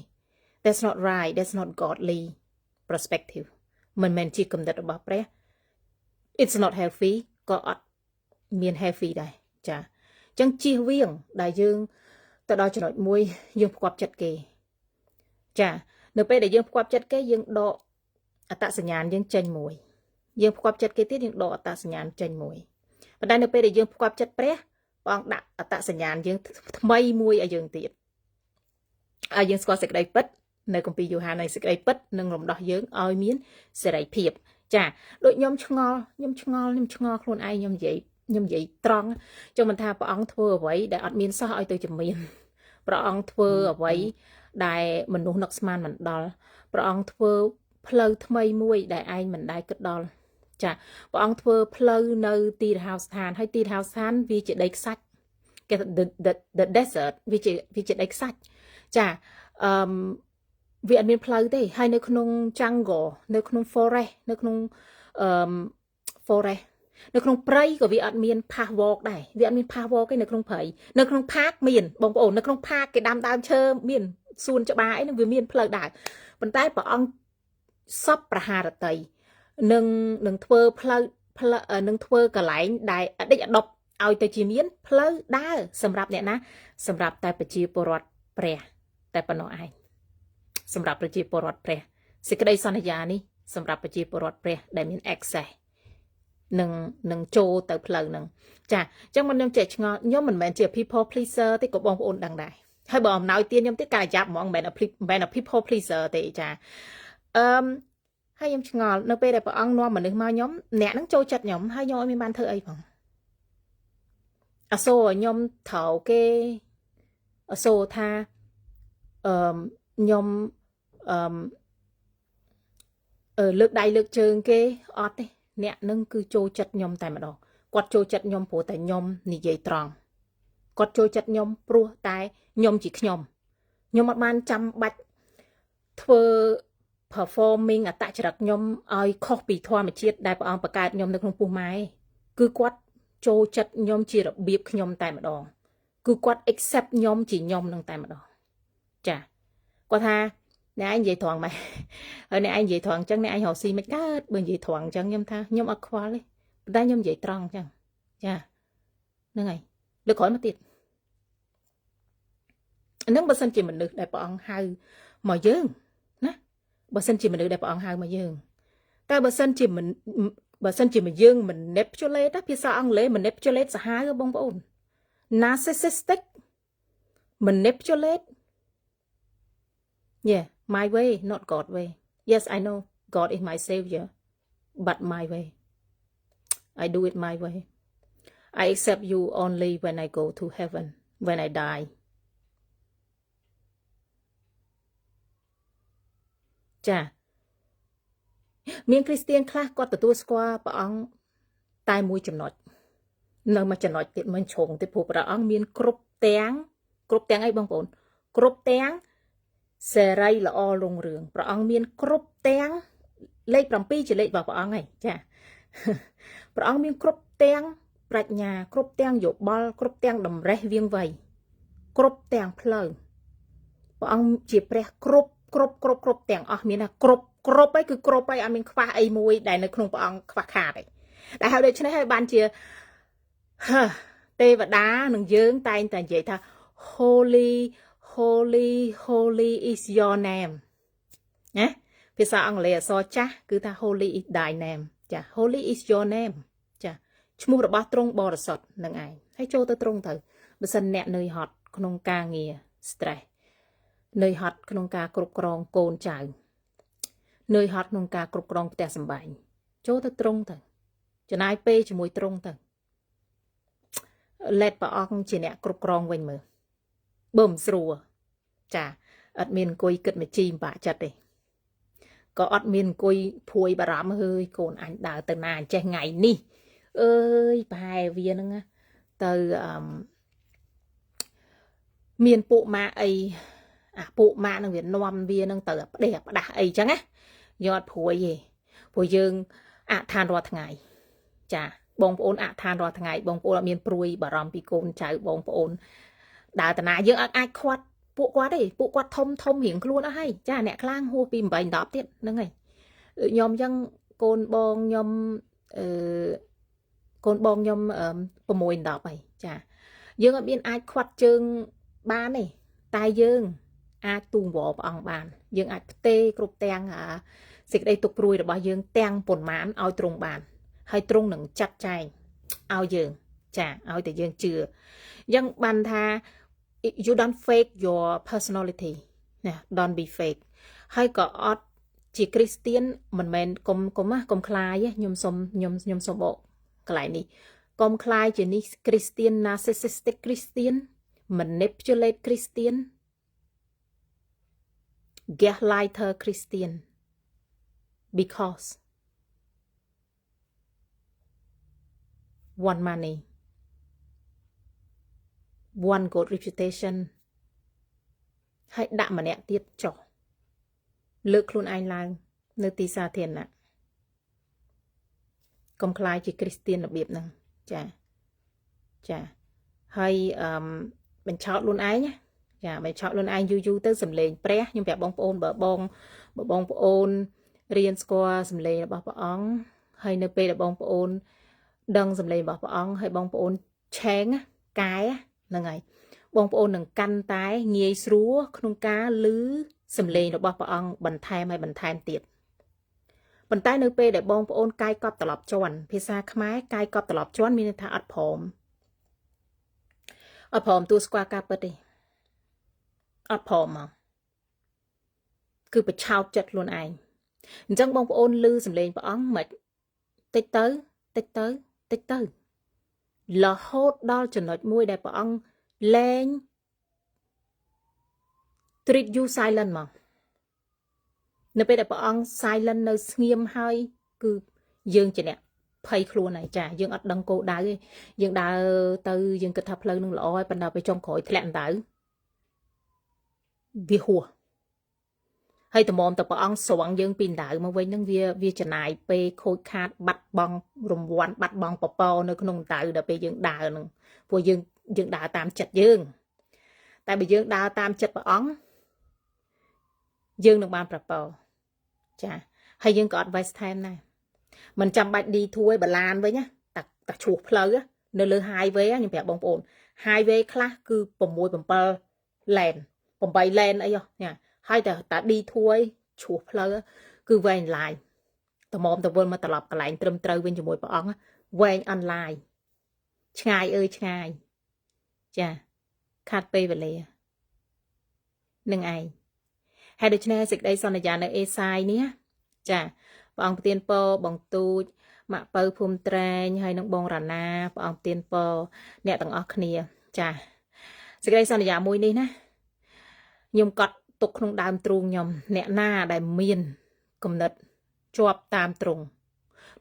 that's not right that's not godly perspective មិនមែនជាគំនិតរបស់ព្រះ it's not healthy ក៏អត់មាន healthy ដែរចាអញ្ចឹងជៀសវាងដែលយើងទៅដល់ចំណុចមួយយើងប្រកបចិត្តគេចានៅពេលដែលយើងប្រកបចិត្តគេយើងដកអត្តសញ្ញាណយើងចេញមួយយើងប្រកបចិត្តគេទៀតយើងដកអត្តសញ្ញាណចេញមួយប៉ុន្តែនៅពេលដែលយើងប្រកបចិត្តព្រះអង្គដាក់អត្តសញ្ញាណយើងថ្មីមួយឲ្យយើងទៀតឲ្យយើងស្គាល់សេចក្តីពិតនៅគម្ពីរយ៉ូហាននៃសេចក្តីពិតនិងរំដោះយើងឲ្យមានសេរីភាពចាដូចខ្ញុំឆ្ងល់ខ្លួនឯងខ្ញុំនិយាយត្រង់ចុះមិនថាព្រះអង្គធ្វើអ្វីដែលអត់មានសោះឲ្យទៅជំនាញព្រះអង្គធ្វើអ្វីដែលមនុស្សនឹកស្មានមិនដល់ព្រះអង្គធ្វើផ្លូវថ្មីមួយដែលឯងមិនដែលគិតដល់ចាព្រះអង្គធ្វើផ្លូវនៅទីរហោស្ថានហើយទីរហោស្ថានវាជាដីខ្សាច់គេ the desert វាជាដីខ្សាច់ចាវាអត់មានផ្លូវទេហើយនៅក្នុង jungle នៅក្នុង forest នៅក្នុងforest នៅក្នុងព្រៃក៏វាអត់មាន path walk ដែរវាអត់មាន path walk ទេនៅក្នុងព្រៃនៅក្នុង park មានបងប្អូននៅក្នុង park គេដាំដើមឈើមានសួនច្បារអីនឹងវាមានផ្លូវដើរប៉ុន្តែព្រះអង្គសពប្រហារតីនឹងធ្វើផ្លូវនឹងធ្វើកន្លែងដែលអតីតអដប់ឲ្យទៅជាមានផ្លូវដើរសម្រាប់អ្នកណាសម្រាប់តែប្រជាពលរដ្ឋព្រះតែប៉ុណ្ណោះឯងសម្រាប់ប្រជាពលរដ្ឋព្រះសេចក្តីសន្យានេះសម្រាប់ប្រជាពលរដ្ឋព្រះដែលមាន access នឹងចូលទៅផ្លូវហ្នឹងចាអញ្ចឹងខ្ញុំចេះឆ្ងល់ខ្ញុំមិនមែនជា people pleaser ទេក៏បងប្អូនដឹងដែរហើយបើអំណោយទានខ្ញុំទេការយ៉ាប់ហ្មងមិនមែន people pleaser ទេចាហើយខ្ញុំឆ្ងល់នៅពេលដែលព្រះអង្គនាំមនុស្សមកខ្ញុំអ្នកហ្នឹងចូលចិត្តខ្ញុំហើយខ្ញុំអត់មានបានធ្វើអីផងអសូរខ្ញុំត្រូវគេអសូរថាខ្ញុំលើកដៃលើកជើងគេអត់ទេអ្នកនឹងគឺចូលចិត្តខ្ញុំតែម្ដងគាត់ចូលចិត្តខ្ញុំព្រោះតែខ្ញុំនិយាយត្រង់គាត់ចូលចិត្តខ្ញុំព្រោះតែខ្ញុំជាខ្ញុំអត់បានចាំបាច់ធ្វើ performing អត្តចរិតខ្ញុំឲ្យខុសពីធម្មជាតិដែលព្រះអង្គបង្កើតខ្ញុំនៅក្នុងពោះម៉ែគឺគាត់ចូលចិត្តខ្ញុំជារបៀបខ្ញុំតែម្ដងគឺគាត់ accept ខ្ញុំជាខ្ញុំនឹងតែម្ដងចាគាត់ថា nè anh vậy thoáng mày ở nè anh vậy thoáng chẳng nè anh họ xì mấy cá bên vậy thoáng chẳng nhâm tha nhâm ác khoa đấy ta nhâm vậy tròn chẳng cha nè ngày lực khỏi mà tiệt nâng bớt sân chỉ mình được đại bọn hai mà dương nè bớt sân chỉ mình được đại bọn hai mà dương ta bớt sân chỉ mình dương mình nếp cho lết á phía sau ông lết mình nếp cho lết sẽ hai cái bông bồn narcissistic mình nếp cho lết yeah my way not God way yes I know God is my savior but my way I do it my way I accept you only when I go to heaven when I die chà miếng Christian khác có từ qua bà ông tai mũi chấm nọt nơi mà chấm nọt tiệt mình trồng tiệt phụ bà ông miếng cướp tiếng ấy bông bồn cướp tiếng xe ray là o lông rường bà ông miếng cướp tiếng lấy bằng pi chỉ lấy vào bà ông này chà bà ông miếng cướp tiếng bạch nhà cướp tiếng dụ bal cướp tiếng đầm rẽ viêng vầy cướp tiếng phơi bà ông chỉ pre cướp tiếng miếng là cướp ấy cứ cướp ấy anh mình khoa ấy mùi đại nơi không bà ông khoa khá đấy đại học đây cho nên hai bạn chia tê và đá nâng dưỡng tay tại vậy tha holy is your name nhé phía sau ông lệ so cha cứ tha holy is thy name chà holy is your name chà chúng mua được bao trung bò được sọt nâng ai hãy cho tôi trung thử bây giờ nẹt nơi hot không ca nghề stress nơi hot không ca cục rong cồn chài nơi hot không ca cục rong tè sầm bài cho tôi trung thử cho nay pe cho mùi trung thử lẹt bà ông chỉ nè cục rong quanh mờ bơm rùa chà admin coi kịch mà chim bả chặt đi có admin coi phui bà rắm hơi còn anh đào từ nào che ngày ni ơi bài viên nữa từ miền bộ ma ấy bộ ma năng Việt Nam viên năng từ đẹp đã ấy chẳng á giọt phui gì phui dương than rồi thằng ngày chà bông ôn than rồi thằng ngày bông ôn là miền phui bà rắm bị côn chạy bông ôn đào từ nào dương ai khoát bộ quá đấy bộ quạt thông hiển luôn á hay cha nè khlang hô pìm bành đọp tiết nữa ngày nhom dân côn bong nhom mùi đọp này cha dương ở bên ai khoát chương ba này tai dương ai tuồng vỏ bằng bàn dương ai tê cục teng dịch đây tục ruồi là bao dương teng bồn mãn ao trùng bàn hay trung nâng chặt chay ao dương cha ao từ dương chưa dân bàn tha you don't fake your personality don't be fake hay có chỉ Christian mình công khai á nhom som bộ cái lại này công khai chỉ ní Christian narcissistic Christian manipulate Christian gaslighter Christian because one money one good reputation hãy đạm mà nẹt tiết trò lược luôn anh lang nơi tì xa thiền nè công khai chỉ Christian đặc biệt nè chà hay mình chọn luôn ai nhé chà mình chọn luôn anh du tới sầm lên pre nhưng vẻ bông ôn bờ bông ôn riêng score sầm lên bờ bóng hay nơi pe là bông ôn đăng sầm lên bờ bóng hay bông ôn chén cái là ngày bông ôn đừng căn tái nghề srúa không cá lứ sầm lên nó bọc ông bẩn thèm hay bẩn thèm tiệt bẩn tay nơi pe để bông ôn cay cọp tờ lọp chọn pizza khmái cay cọp tờ lọp chọn mình thà ấp phồng tu squat cáp đi ấp phồng mà cứ phải trao chật luôn anh chẳng bông ôn lư sầm lên bọc ông mệt tích tới là hốt đo cho nói môi đẹp bọc ông lên treat you silent mà nếu bây giờ bọn silent nơi nghiêm hơi cứ dương chỉ nè pay luôn này chả dương ở đằng cô đá dương đá từ dương kịch thập lơ nung lọ ban đầuไปtrong khỏi thẹn tử vi hùa hay tụi mồm tụi bọn soạn dương pin đá mà với những vi chả này pe khôi khát bắt bong rùng quán bắt bong pò nơi nung tử để pe dương đá nung vừa dương đá tam chật dương tại vì dương đá tam chật bọn dương được banប្រពោចាហើយយើងក៏អត់ waste time ដែរមិនចាំបាច់ឌីធួយបឡានវិញណាតាឈ្លោះផ្លូវនៅលើ highway ខ្ញុំប្រាប់បងប្អូន highway ខ្លះគឺ6 7 lane 8 lane អីហ្នឹងហើយតាឌីធួយឈ្លោះផ្លូវគឺវែងឡាយតម្រាំទៅវិលមកត្រឡប់កន្លែងត្រឹមត្រូវវិញជាមួយព្រះអង្គវែងអនឡាញឆ្ងាយអើយឆ្ងាយចាខាត់ពេលវេលានឹងឯងហើយដូច្នេះសេចក្តីសន្យានៅអេសាយនេះចាព្រះអង្គប្រទានពរបងទូចម៉ាក់ពៅភូមិត្រែងហើយនឹងបងរ៉ាណាព្រះអង្គប្រទានពរអ្នកទាំងអស់គ្នាចាសេចក្តីសន្យាមួយនេះណាខ្ញុំកត់ទុកក្នុងដើមទ្រូងខ្ញុំអ្នកណាដែលមានគំនិតជាប់តាមទ្រង់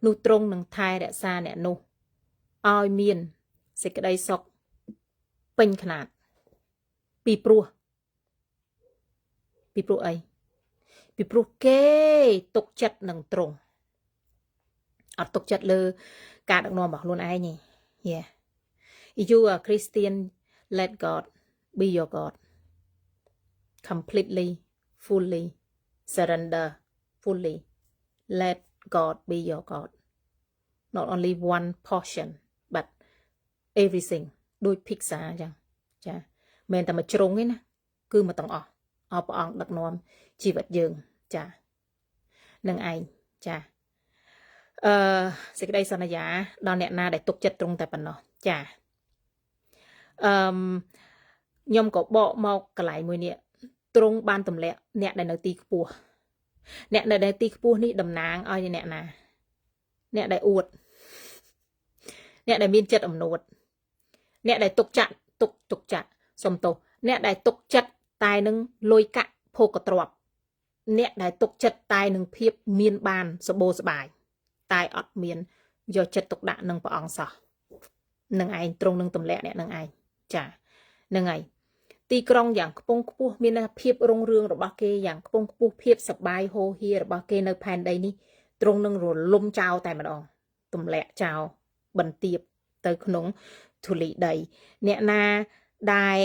នោះទ្រង់នឹងថែរក្សាអ្នកនោះឲ្យមានសេចក្តីសុខពេញខ្នាតពីព្រោះអីពីព្រោះគេទុកចិត្តនឹងទ្រង់អត់ទុកចិត្តលើការដឹកនាំរបស់ខ្លួនឯងទេ Yeah if you are Christian let God be your God completely fully surrender fully let God be your God not only one portion but everything ដូច pizza អញ្ចឹងចាមិនតែមួយជ្រុងទេណាគឺមកទាំងអស់អរព្រះអង្គដឹកនាំជីវិតយើងចានឹងឯងចាសេចក្តីសន្យាដល់អ្នកណាដែលទុកចិត្តត្រង់តែប៉ុណ្ណោះចាខ្ញុំក៏បកមកកន្លែងមួយនេះត្រង់បានទម្លាក់អ្នកដែលនៅទីខ្ពស់អ្នកនៅទីខ្ពស់នេះតំណាងឲ្យអ្នកណាអ្នកដែលអួតអ្នកដែលមានចិត្តអំនួតអ្នកដែលទុកចាក់សុំទោសអ្នកដែលទុកចិត្តតែនឹងលុយកាក់ភោគទ្រព្យអ្នកដែលទុកចិត្តតែនឹងភាពមានបានសបោសបាយតែអត់មានយកចិត្តទុកដាក់នឹងព្រះអង្គសោះនឹងឯងត្រង់នឹងទម្លាក់អ្នកនឹងឯងចានឹងឯងទីក្រុងយ៉ាងខ្ពង់ខ្ពស់មានភាពរុងរឿងរបស់គេយ៉ាងខ្ពង់ខ្ពស់ភាពសបាយហូរហៀរបស់គេនៅផែនដីនេះត្រង់នឹងរលំចោលតែម្ដងទម្លាក់ចោលបន្ទាបទៅក្នុងធូលីដីអ្នកណាដែល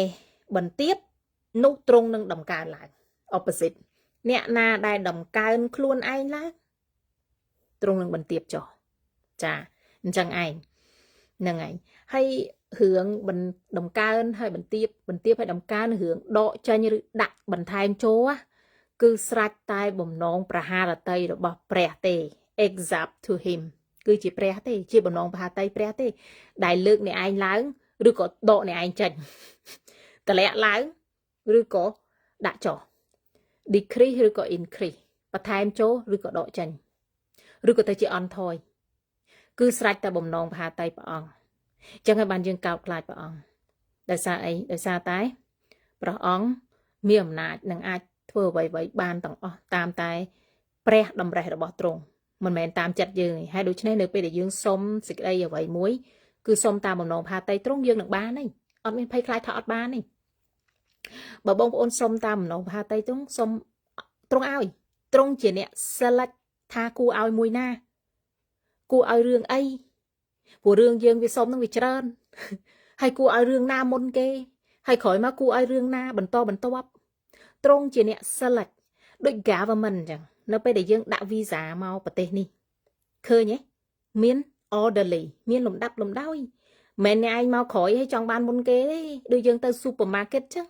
បន្ទាបនោះត្រង់នឹងដំកើងឡើង opposite អ្នកណាដែលដំកើងខ្លួនឯងឡើងត្រង់នឹងបន្ទាបចុះចាអញ្ចឹងឯងហ្នឹងឯងហើយរឿងដំកើងហើយបន្ទាបហើយដំកើងរឿងដកចេញឬដាក់បន្ថែមចូលគឺស្រេចតែបំណងប្រហារតីរបស់ព្រះទេ exact to him គឺជាព្រះទេជាបំណងប្រហារតីព្រះទេដែលលើកអ្នកឯងឡើងឬក៏ដកអ្នកឯងចេញតម្លាក់ឡើងឬក៏ដាក់ចុះ decrease ឬក៏ increase បន្ថែមចូលឬក៏ដកចេញឬក៏ទៅជាអន់ថយគឺស្រេចតែបំណងប្រហារតីព្រះអង្គអញ្ចឹងហើយបានយើងកោតខ្លាចព្រះអង្គដោយសារអីដោយសារតែព្រះអង្គមានអំណាចនឹងអាចធ្វើអ្វីៗបានទាំងអស់តាមតែព្រះតម្រេះរបស់ទ្រង់មិនមែនតាមចិត្តយើងទេហើយដូច្នេះនៅពេលដែលយើងសុំសេចក្តីអ្វីមួយគឺសុំតាមបំណងប្រហារតីទ្រង់យើងនឹងបានទេអត់មានភ័យខ្លាចថាអត់បានទេបើបងប្អូនសុំតាមបំណងប្រហារតីទ្រង់សុំទ្រង់ឲ្យទ្រង់ជាអ្នក select ថាគួរឲ្យមួយណាគួរឲ្យរឿងអីព្រោះរឿងយើងវាសុំនឹងវាច្រើនហើយគួរឲ្យរឿងណាមុនគេហើយក្រោយមកគួរឲ្យរឿងណាបន្តទ្រង់ជាអ្នក select ដូច government អញ្ចឹងនៅពេលដែលយើងដាក់ visa មកប្រទេសនេះឃើញទេមាន orderly មានលំដាប់លំដោយមិនអ្នកឯងមកក្រោយហើយចង់បានមុនគេទេដូចយើងទៅ supermarket ចឹង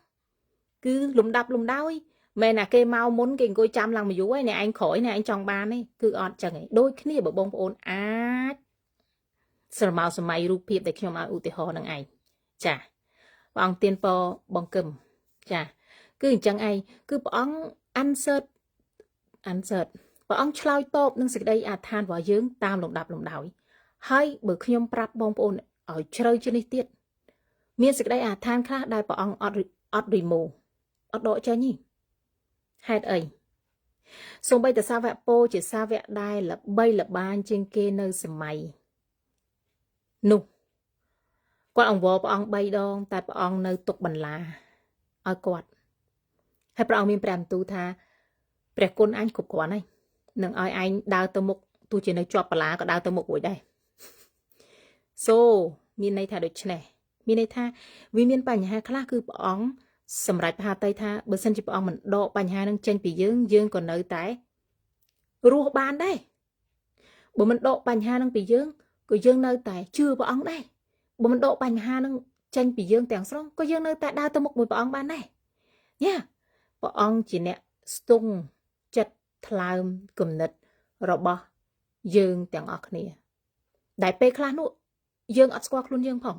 គឺលំដាប់លំដោយមិនណាគេមកមុនគេអង្គុយចាំឡើងមួយយូរហើយអ្នកឯងក្រោយអ្នកឯងចង់បានទេគឺអត់ចឹងទេដូចគ្នាបើបងប្អូនអាចស្រមោលសម័យរូបភាពដែលខ្ញុំឲ្យឧទាហរណ៍នឹងឯងចាព្រះអង្គទានពរបងកឹមចាគឺអញ្ចឹងឯងគឺព្រះអង្គ answer ព្រះអង្គឆ្លើយតបនឹងសេចក្តីអធិដ្ឋានរបស់យើងតាមលំដាប់លំដោយហើយបើខ្ញុំប្រាប់បងប្អូនឲ្យជ្រៅជាងនេះទៀតមានសេចក្តីអធិដ្ឋានខ្លះដែលព្រះអង្គអត់ remove អត់ដកចេញទេហេតុអីសូម្បីតែសាវកពោជាសាវកដែលល្បីល្បាញជាងគេនៅសម័យនោះគាត់អង្វរព្រះអង្គ3ដងតែព្រះអង្គនៅទុកបន្លាឲ្យគាត់ហើយព្រះអង្គមានព្រះបន្ទូលថាព្រះគុណអញគ្រប់គ្រាន់ហើយនឹងឲ្យឯងដើរទៅមុខទោះជានៅជាប់បន្លាក៏ដើរទៅមុខរួចដែរមានន័យថាដូចនេះមានន័យថាវាមានបញ្ហាខ្លះគឺព្រះអង្គ សម្រាប់ហាតៃថាបើសិនជាព្រះអង្គមិនដកបញ្ហានឹងចេញពីយើងក៏នៅតែរស់បានដែរបើមិនដកបញ្ហានឹងពីយើងក៏យើងនៅតែជឿព្រះអង្គដែរបើមិនដកបញ្ហានឹងចេញពីយើងទាំងស្រុងក៏យើងនៅតែដើរទៅមុខមួយព្រះអង្គបានដែរញ៉ាព្រះអង្គជាអ្នកស្ទង់ចិត្តថ្លើមគំនិតរបស់យើងទាំងអស់គ្នាដែលពេលខ្លះនោះយើងអត់ស្គាល់ខ្លួនយើងផង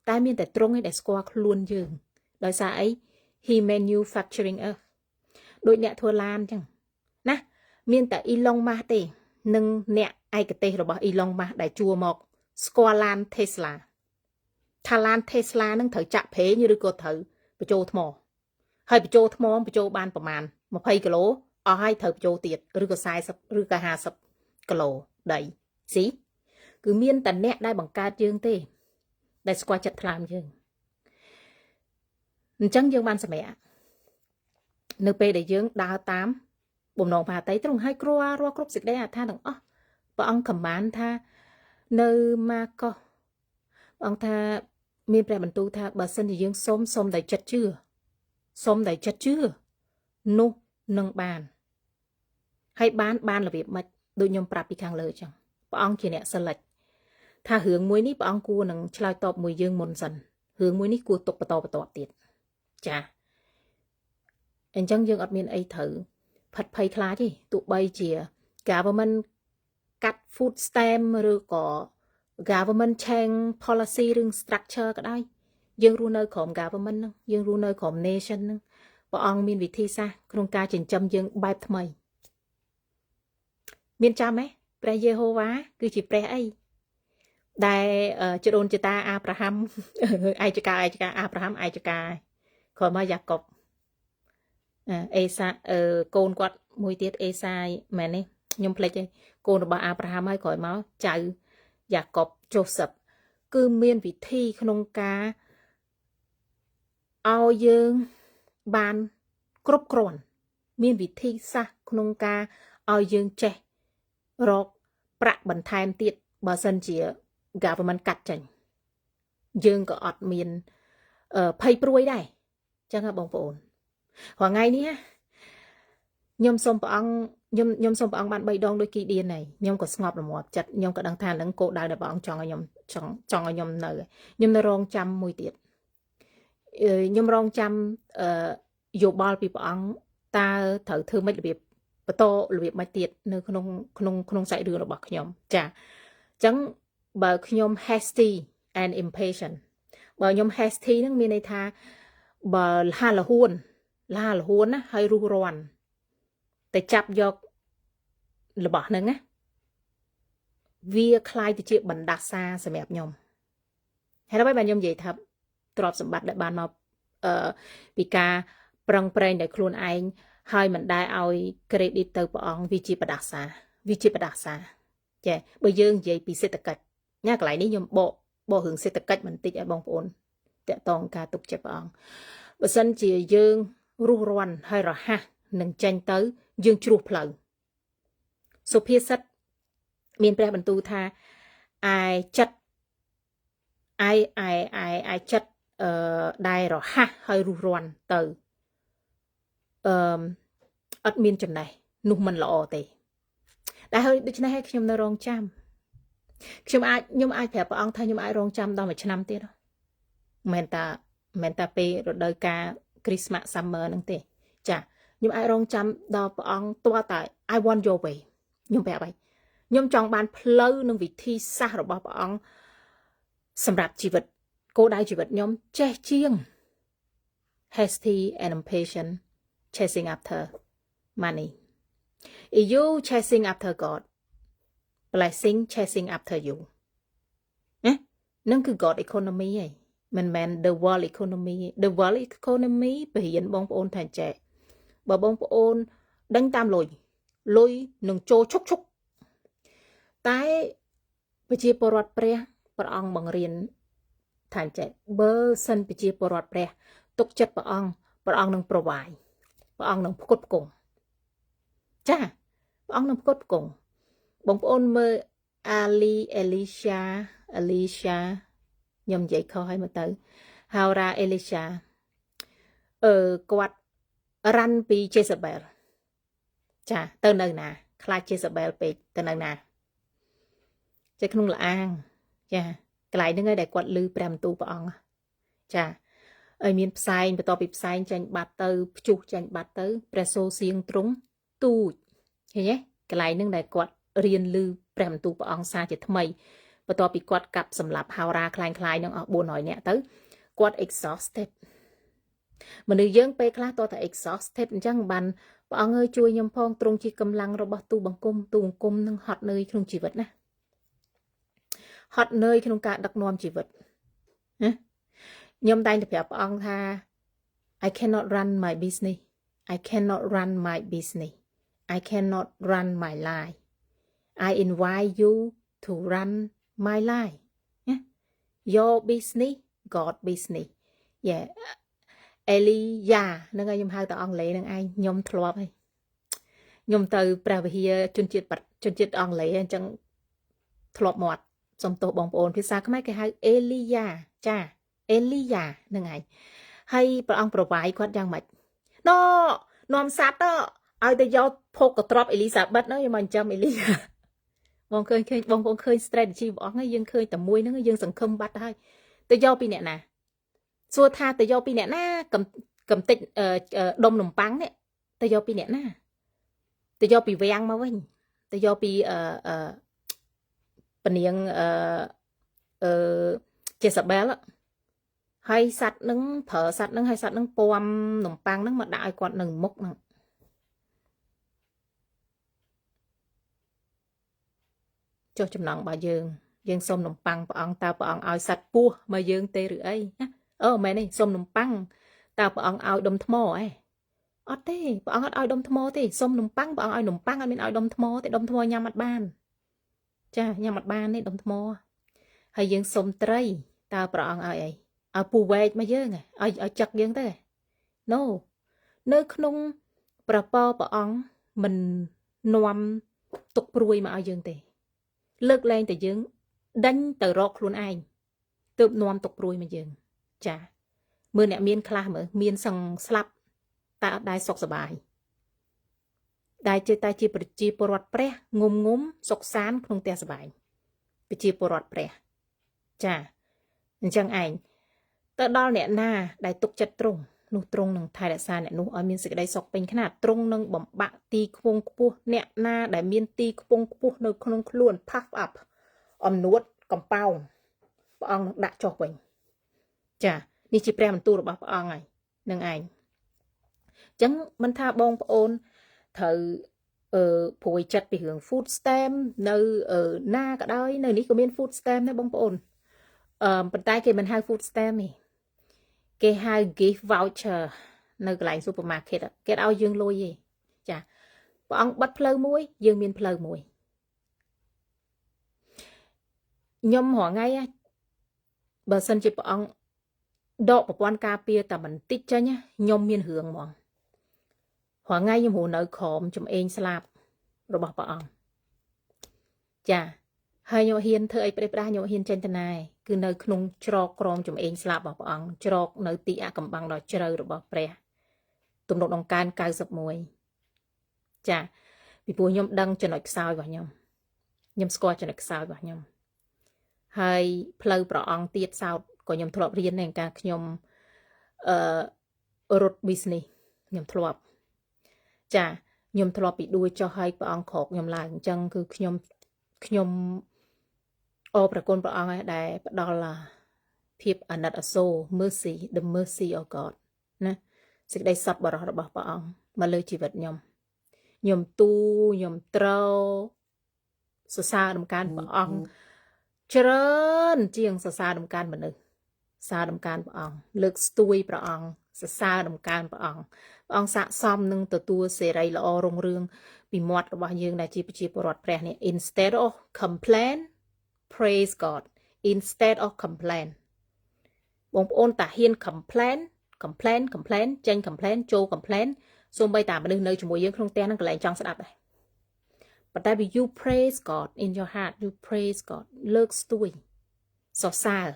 តែមានតែទ្រង់ឯងដែលស្គាល់ខ្លួនយើងដោយសារអី he manufacturing us ដូចអ្នកធ្វើឡានអញ្ចឹងណាមានតែ Elon Musk ទេនិងអ្នកឯកទេសរបស់ Elon Musk ដែលជួមកស្គាល់ឡាន Tesla ថាឡាន Tesla នឹងត្រូវចាក់ប្រេងឬក៏ត្រូវបញ្ចូលថ្មហើយបញ្ចូលថ្មបញ្ចូលបានប្រមាណ20គីឡូអស់ហើយត្រូវបញ្ចូលទៀតឬក៏40ឬក៏50គីឡូដីស៊ីគឺមានតែអ្នកដែលបង្កើតយើងទេដែលស្គាល់ចិត្តថ្លើមយើងអញ្ចឹងយើងបានសម្រេចនៅពេលដែលយើងដើរតាមបំណងបាតីទ្រង់ឲ្យគ្រាល់គ្រប់សេចក្តីអត្ថាទាំងអស់ព្រះអង្គកំបានថានៅម៉ាកុសព្រះអង្គថាមានព្រះបន្ទូលថាបើសិនជាយើងសុំដោយចិត្តជឿសុំដោយចិត្តជឿនោះនឹងបានហើយបានរបៀបម៉េចដូចខ្ញុំប្រាប់ពីខាងលើចឹងព្រះអង្គជាអ្នកសិលិចថារឿងមួយនេះព្រះអង្គគួរនឹងឆ្លើយតបមួយយើងមុនសិនរឿងមួយនេះគួរទុកបន្តទៀតចាអញ្ចឹងយើងអត់មានអីត្រូវផិតភ័យខ្លាចទេទោះបីជា government កាត់ food stamp ឬក៏ government change policy ឬ structure ក៏ដោយយើងរស់នៅក្រោម government ហ្នឹងយើងរស់នៅក្រោម nation ហ្នឹងព្រះអង្គមានវិធីសាស្ត្រក្នុងការចិញ្ចឹមយើងបែបថ្មីមានចាំទេព្រះយេហូវ៉ាគឺជាព្រះអីដែលជាដូនជាតាអាប់រ៉ាហាំឯកការអាប់រ៉ាហាំឯកការក្រោយមកយ៉ាកុបអេសាកូនគាត់មួយទៀតអេសាយមែនទេខ្ញុំភ្លេចហើយកូនរបស់អាប់រ៉ាហាំហើយក្រោយមកចៅយ៉ាកុបជូសឹបគឺមានវិធីក្នុងការឲ្យយើងបានគ្រប់គ្រាន់មានវិធីសាស្ត្រក្នុងការឲ្យយើងចេះរកប្រាក់បន្ថែមទៀតបើសិនជា government កាត់ចេញយើងក៏អត់មានភ័យព្រួយដែរអញ្ចឹងបងប្អូនរាល់ថ្ងៃនេះខ្ញុំសូមព្រះអង្គខ្ញុំសូមព្រះអង្គបាន3ដងដូចគីឌៀនហើយខ្ញុំក៏ស្ងប់រងាប់ចិត្តខ្ញុំក៏ដឹងថានឹងគោលដៅដែលព្រះអង្គចង់ឲ្យខ្ញុំចង់ឲ្យខ្ញុំនៅរងចាំមួយទៀតខ្ញុំរងចាំយោបល់ពីព្រះអង្គតើត្រូវធ្វើម៉េចរបៀបបន្តរបៀបម៉េចទៀតនៅក្នុងសាច់រឿងរបស់ខ្ញុំចាអញ្ចឹងបើខ្ញុំ hasty and impatient បើខ្ញុំ hasty ហ្នឹងមានន័យថាបើលះលហួនណាហើយរុះរាន់តែចាប់យករបស់ហ្នឹងណាវាคล้ายទៅជាបណ្ដាសាសម្រាប់ខ្ញុំហើយដល់បានខ្ញុំនិយាយថាទ្រព្យសម្បត្តិដែលបានមកពីការប្រឹងប្រែងដោយខ្លួនឯងហើយមិនដែលឲ្យ credit ទៅព្រះអង្គវាជាបណ្ដាសាចាបើយើងនិយាយពីសេដ្ឋកិច្ចញ៉ាកន្លែងនេះខ្ញុំបករឿងសេដ្ឋកិច្ចបន្តិចឲ្យបងប្អូនតកតងការទុកចិត្តព្រះអង្គបើសិនជាយើងរុះរាន់ហើយរហ័សនឹងចេញទៅយើងជ្រោះផ្លូវសុភាសិតមានព្រះបន្ទូលថាចិត្តដែលរហ័សហើយរុះរាន់ទៅអត់មានចំណេះនោះមិនល្អទេតែហើយដូច្នេះហើយខ្ញុំនៅរងចាំខ្ញុំអាចប្រាប់ព្រះអង្គថាខ្ញុំអាចរងចាំដល់1ឆ្នាំទៀតមិនតាពេលរដូវកាល Christmas Summer ហ្នឹងទេចាខ្ញុំអាចរងចាំដល់ព្រះអង្គទាល់តែ I want your way ខ្ញុំប្រាប់ហើយខ្ញុំចង់បានផ្លូវនិងវិធីសាស្ត្ររបស់ព្រះអង្គសម្រាប់ជីវិតគោលដៅជីវិតខ្ញុំចេះជាង hasty and impatient chasing after money if you chasing after God blessing chasing after you ហ្នឹងគឺ God economy ហីមិនមែន the world economy បរៀនបងប្អូនថាចេះបើបងប្អូនដឹងតាមលុយនឹងចូលឈុកតែប្រជាពលរដ្ឋព្រះអង្គបង្រៀនថាចេះបើសិនប្រជាពលរដ្ឋព្រះទុកចិត្តព្រះអង្គនឹងប្រវាយព្រះអង្គនឹងផ្គត់ផ្គង់ចាព្រះអង្គនឹងផ្គត់ផ្គង់បងប្អូនមើលអេលីសាខ្ញុំនិយាយខុសហើយមកទៅហៅរ៉ាអេលីសា គាត់រ៉ាន់ពី Jezebel ចាទៅនៅណាខ្លាច Jezebel ពេកទៅនៅណាចេះក្នុងលអាងចាកន្លែងហ្នឹងឯងដែលគាត់លឺព្រះបន្ទូលព្រះអង្គចាឲ្យមានផ្សែងបន្ទាប់ពីផ្សែងចាញ់បាត់ទៅព្យុះចាញ់បាត់ទៅព្រះសូរសៀងទ្រង់ទូចឃើញទេកន្លែងហ្នឹងដែលគាត់រៀនលឺព្រះបន្ទូលព្រះអង្គសារជាថ្មីបន្ទាប់ពីគាត់កាប់សម្លាប់ហោរាคล้ายៗនឹងអស់400នាក់ទៅគាត់ exhausted មនុស្សយើងពេលខ្លះតើ exhausted អញ្ចឹងបានព្រះអង្គអើយជួយខ្ញុំផងទ្រង់ជាកម្លាំងរបស់ទូបង្គំនឹងហត់នឿយក្នុងជីវិតណាហត់នឿយក្នុងការដឹកនាំជីវិតណាខ្ញុំតែងតែប្រាប់ព្រះអង្គថា I cannot run my business I cannot run my business I cannot run my life I invite you to run my life your business God business yeah អេលីយ៉ាហ្នឹងហើយខ្ញុំហៅតែអង់គ្លេសហ្នឹងឯងខ្ញុំធ្លាប់ហើយខ្ញុំទៅព្រះវិហារជនជាតិអង់គ្លេសអញ្ចឹងធ្លាប់មាត់សុំទោសបងប្អូនភាសាខ្មែរគេហៅអេលីយ៉ាចាអេលីយ៉ាហ្នឹងឯងហើយព្រះអង្គប្រវាយគាត់យ៉ាងម៉េចណោនាំសัตว์ទៅឲ្យទៅយកភោគកត្រប់អេលីសាបេតហ្នឹងយកមកចិញ្ចឹមអេលីយ៉ាបងឃើញបងប្អូនឃើញ strategy របស់អង្គហើយយើងឃើញតែមួយហ្នឹងយើងសង្ឃឹមបាត់ទៅហើយទៅយកពីអ្នកណាសួរថាទៅយកពីអ្នកណាកំតិចដុំនំប៉័ងនេះទៅយកពីអ្នកណាទៅយកពីវាំងមកវិញទៅយកពីពនាងJezebel ហើយសัตว์នឹងប្រើសัตว์នឹងហើយសัตว์នឹងពំនំប៉័ងនឹងមកដាក់ឲ្យគាត់នៅមុខហ្នឹងចុះចំណងរបស់យើងសុំនំប៉័ងព្រះអង្គតើព្រះអង្គឲ្យសัตว์ពស់មកយើងទេឬអីណាអូមែនទេសុំនំប៉័ងតើព្រះអង្គឲ្យដុំថ្មអត់ទេព្រះអង្គអត់ឲ្យដុំថ្មទេសុំនំប៉័ងព្រះអង្គឲ្យនំប៉័ងអត់មានឲ្យដុំថ្មទេដុំថ្មញ៉ាំអត់បានចាញ៉ាំអត់បានទេដុំថ្មហើយយើងសុំត្រីតើព្រះអង្គឲ្យអីឲ្យពូវែកមកយើងឲ្យចឹកយើងទៅ No នៅក្នុងប្រពរព្រះអង្គមិននាំទុកព្រួយមកឲ្យយើងទេលើកលែងតែយើងដេញទៅរកខ្លួនឯងទើបនាំទុកព្រួយមកយើងចាមើលអ្នកមានខ្លះមើលមានសឹងស្លាប់តែអត់ដែរសុខសប្បាយតែជាប្រជាពលរដ្ឋព្រះងុំសុខសាន្តក្នុងផ្ទះសប្បាយប្រជាពលរដ្ឋព្រះចាអញ្ចឹងឯងទៅដល់អ្នកណាដែលទុកចិត្តទ្រង់នោះទ្រង់នឹងថែរក្សាអ្នកនោះឲ្យមានសេចក្តីសុខពេញខ្នាតទ្រង់នឹងបំបាក់ទីខ្ពង់ខ្ពស់អ្នកណាដែលមានទីខ្ពង់ខ្ពស់នៅក្នុងខ្លួន puff up អំនួតកំប៉ោងព្រះអង្គនឹងដាក់ចុះវិញចានេះជាព្រះបន្ទូលរបស់ព្រះអង្គហើយនឹងឯងអញ្ចឹងមិនថាបងប្អូនត្រូវព្រួយចិត្តពីរឿង food stamp នៅណាក៏ដោយនៅនេះក៏មាន food stamp ដែរបងប្អូនប៉ុន្តែគេមិនហៅ food stamp ទេគេហៅ gift voucher នៅកន្លែង supermarket គេឲ្យយើងលុយទេចាព្រះអង្គបិទផ្លូវមួយយើងមានផ្លូវមួយខ្ញុំរងថ្ងៃបើសិនជាព្រះអង្គដកប្រព័ន្ធការពារតែបន្តិចចេញខ្ញុំមានរឿងហ្មងរងថ្ងៃខ្ញុំរស់នៅក្រោមចំអេងស្លាប់របស់ព្រះអង្គចាហើយខ្ញុំហ៊ានធ្វើអីប្រេះប្រាស់ខ្ញុំហ៊ានចេញទៅណាគឺនៅក្នុងច្រកក្រមចំអេងស្លាប់របស់ព្រះអង្គច្រកនៅទីអាកំបាំងដ៏ជ្រៅរបស់ព្រះទំនុកដង្កើង91ចាពីព្រោះខ្ញុំដឹងចំណុចខ្សោយរបស់ខ្ញុំស្គាល់ចំណុចខ្សោយរបស់ខ្ញុំហើយផ្លូវព្រះអង្គទៀតសោតក៏ខ្ញុំធ្លាប់រៀនในការខ្ញុំរត់ business ខ្ញុំធ្លាប់ចាខ្ញុំធ្លាប់ពីដួលចុះឲ្យព្រះអង្គក្រោកខ្ញុំឡើងអញ្ចឹងគឺខ្ញុំអរប្រគុណព្រះអង្គដែលផ្ដល់ភាពអាណិតអាសូរ mercy the mercy of God ណាសេចក្តីសប្បុរសរបស់ព្រះអង្គមកលើជីវិតខ្ញុំត្រូវសរសើរដំណើរព្រះអង្គច្រើនជាងសរសើរដំណើរមនុស្សសារដំណើរព្រះអង្គលើកស្ទួយព្រះអង្គសរសើរដំណើរព្រះអង្គស័ក្តិសមនឹងទទួលសេរីល្អរុងរឿងពីមាត់របស់យើងដែលជាប្រជាពលរដ្ឋព្រះនេះ instead of complain praise God instead of complain បងប្អូនតាហ៊ាន complain ចេញ complain ចូល complain សូម្បីតាមនុស្សនៅជាមួយយើងក្នុងផ្ទះហ្នឹងកន្លែងចង់ស្ដាប់ដែរប៉ុន្តែ you praise God in your heart you praise God លើកស្ទួយសរសើរ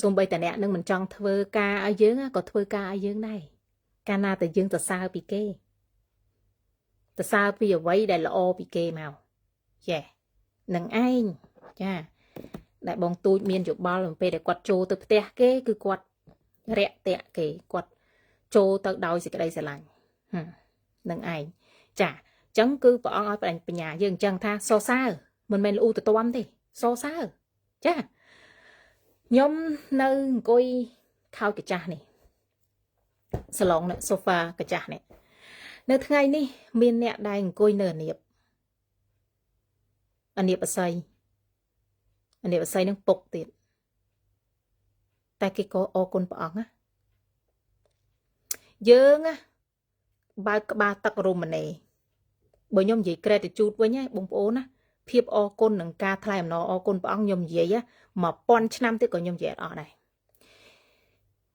សូម្បីតែអ្នកនឹងមិនចង់ធ្វើការឲ្យយើងក៏ធ្វើការឲ្យយើងដែរកាលណាតែយើងទៅសើពីគេទៅសើពីអ្វីដែលល្អពីគេមកចេះនឹងឯងចាដែលបងទូចមានយោបល់អំពេលដែលគាត់ចូលទៅផ្ទះគេគឺគាត់រាក់តាក់គេគាត់ចូលទៅដោយសេចក្តីស្រឡាញ់នឹងឯងចាអញ្ចឹងគឺព្រះអង្គឲ្យបញ្ញាយើងអញ្ចឹងថាសរសើរមិនមែនលូទៅទាំទេសរសើរចាខ្ញុំនៅអង្គុយខោកាចាស់នេះសាឡុងនេះសូហ្វាកាចាស់នេះនៅថ្ងៃនេះមានអ្នកដែលអង្គុយនៅអានៀបអស័យនឹងពុកទៀតតែគេក៏អរគុណព្រះអង្គណាយើងបើកក្បាលទឹករមណេបើខ្ញុំនិយាយ gratitude វិញបងប្អូនណាភាពអរគុណនឹងការថ្លែងអំណរអរគុណព្រះអង្គខ្ញុំនិយាយ1000ឆ្នាំទៀតក៏ខ្ញុំនិយាយអត់ដែរ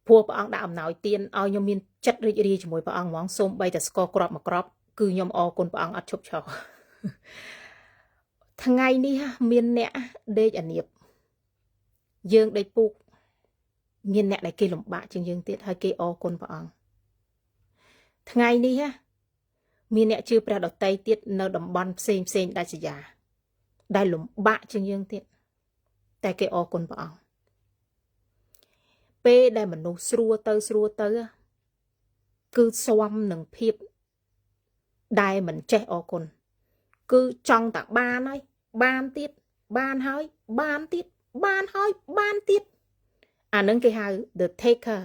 ព្រោះព្រះអង្គដាក់អំណោយទានឲ្យខ្ញុំមានចិត្តរីករាយជាមួយព្រះអង្គហ្មងសូមបីតែស្គាល់ក្របមកក្របគឺខ្ញុំអរគុណព្រះអង្គអត់ឈប់ឈរថ្ងៃនេះមានអ្នកដេកអានៀបយើងដេកពូកមានអ្នកដែលគេលំបាកជាងយើងទៀតហើយគេអរគុណព្រះអង្គថ្ងៃនេះមានអ្នកជឿព្រះដតីទៀតនៅតំបន់ផ្សេងដាច់ស្រយាលដែលលំបាកជាងយើងទៀតតែគេអរគុណព្រះអង្គពេលដែលមនុស្សស្រួលទៅគឺស្វំនឹងភាពដែលមិនចេះអរគុណគឺចង់តែបានហើយបានទៀតបានហើយបានទៀតបានហើយបានទៀតអានឹងគេហៅ the taker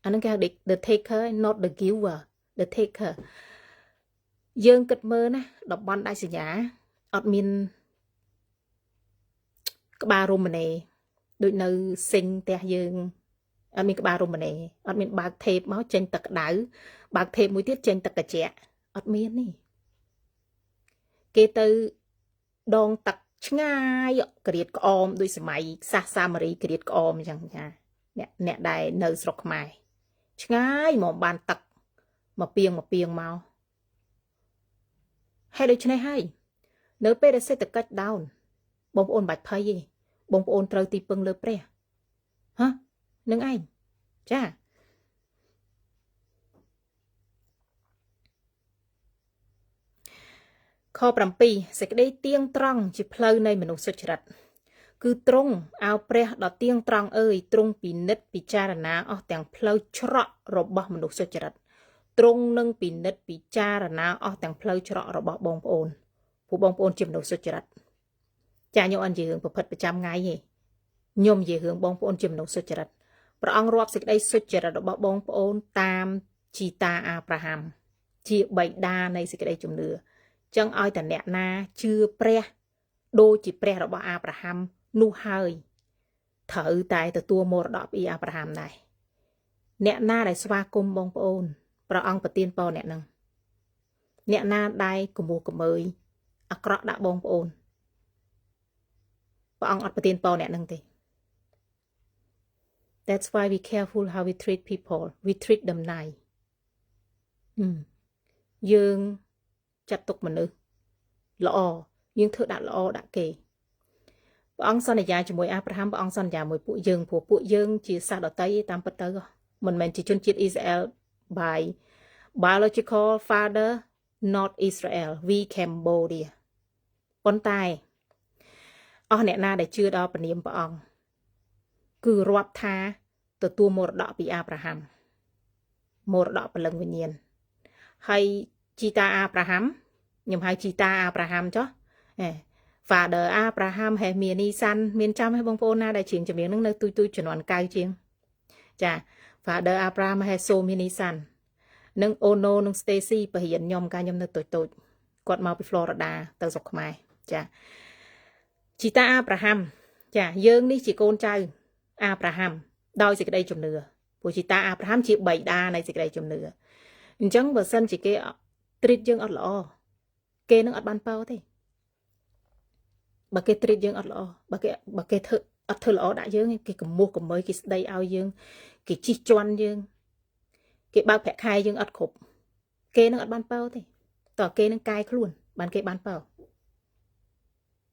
អានឹងគេហៅ the taker not the giver the taker យើងគិតមើលណាតំបន់ដាច់ស្រយាលអត់មានក្បាលរមណីដូចនៅសិញផ្ទះយើងអត់មានក្បាលរមណីអត់មានបើកថេបមកចេញទឹកក្តៅបើកថេបមួយទៀតចេញទឹកត្រជាក់អត់មាននេះគេទៅដងទឹកឆ្ងាយក្រៀតក្អមដូចសម័យសាមារីក្រៀតក្អមអញ្ចឹងចាអ្នកដែលនៅស្រុកខ្មែរឆ្ងាយមកបានទឹកមកពីងមកហើយដូច្នេះហើយនៅពេលដែលសេដ្ឋកិច្ចដោនបងប្អូនបាច់ភ័យទេបងប្អូនត្រូវទីពឹងលើព្រះនឹងឯងចាខ7សេចក្តីទៀងត្រង់ជាផ្លូវនៃមនុស្សសុចរិតគឺទ្រង់ឲ្យព្រះដ៏ទៀងត្រង់អើយទ្រង់ពិនិត្យពិចារណាអស់ទាំងផ្លូវច្រករបស់មនុស្សសុចរិតទ្រង់នឹងពិនិត្យពិចារណាអស់ទាំងផ្លូវច្រករបស់បងប្អូនពួកបងប្អូនជាមនុស្សសុចរិតចាខ្ញុំអត់និយាយរឿងប្រភេទប្រចាំថ្ងៃទេខ្ញុំនិយាយរឿងបងប្អូនជាមនុស្សសុចរិតព្រះអង្គរាប់សេចក្តីសុចរិតរបស់បងប្អូនតាមជីតាអាប្រាហាំជាបិតានៃសេចក្តីជំនឿចឹងឲ្យតែអ្នកណាជឿព្រះដូចជាព្រះរបស់អាប្រាហាំនោះហើយត្រូវតែទទួលមរតកពីអាប្រាហាំដែរអ្នកណាដែលស្វាគមន៍បងប្អូនព្រះអង្គប្រទានពរអ្នកនឹងអ្នកណាដែលកមុះកមើយអាក្រក់ដាក់បងប្អូនព្រះអង្គអត់ប្រទានពរអ្នកនឹងទេ That's why we careful how we treat people we treat them nice យើងចាត់ទុកមនុស្សល្អយើងធ្វើដាក់ល្អដាក់គេព្រះអង្គសន្យាជាមួយអាប់រ៉ាហាំព្រះអង្គសន្យាមួយពួកយើងព្រោះពួកយើងជាសាសដតីតាមពិតទៅមិនមែនជាជនជាតិអ៊ីស្រាអែល by biological father not Israel we Cambodia ប៉ុន្តែអស់អ្នកណាដែលជឿដល់ព្រះនាមព្រះអង្គគឺរាប់ថាទទួលមរតកពីអាប់រ៉ាហាំមរតកព្រលឹងវិញ្ញាណហើយជីតាអាប់រ៉ាហាំខ្ញុំហៅជីតាអាប់រ៉ាហាំចុះFather Abraham ហេមាននីសាន់មានចាំឲ្យបងប្អូនណាដែលជាងចម្រៀងហ្នឹងនៅទូចជំនាន់9ជាងចា Father Abraham ហេ so many son និង Ono និង Stacy បរិញ្ញាខ្ញុំខ្ញុំនៅតូចគាត់មកពី Florida ទៅស្រុកខ្មែរចាជីតាអាប់រ៉ាហាំចាយើងនេះជាកូនចៅអាប់រ៉ាហាំដោយសេចក្តីជំនឿព្រោះជីតាអាប់រ៉ាហាំជាបិតានៃសេចក្តីជំនឿអញ្ចឹងបើសិនជាគេ treat យើងអត់ល្អគេនឹងអត់បានពរទេបើគេ treat យើងអត់ល្អបើគេធ្វើអត់ធ្វើល្អដាក់យើងគេកមុះកមើយគេស្ដីឲ្យយើងគេជិះជាន់យើងគេបើកប្រាក់ខែយើងអត់គ្រប់គេនឹងអត់បានពរទេតើគេនឹងកែខ្លួនបានគេបានពរ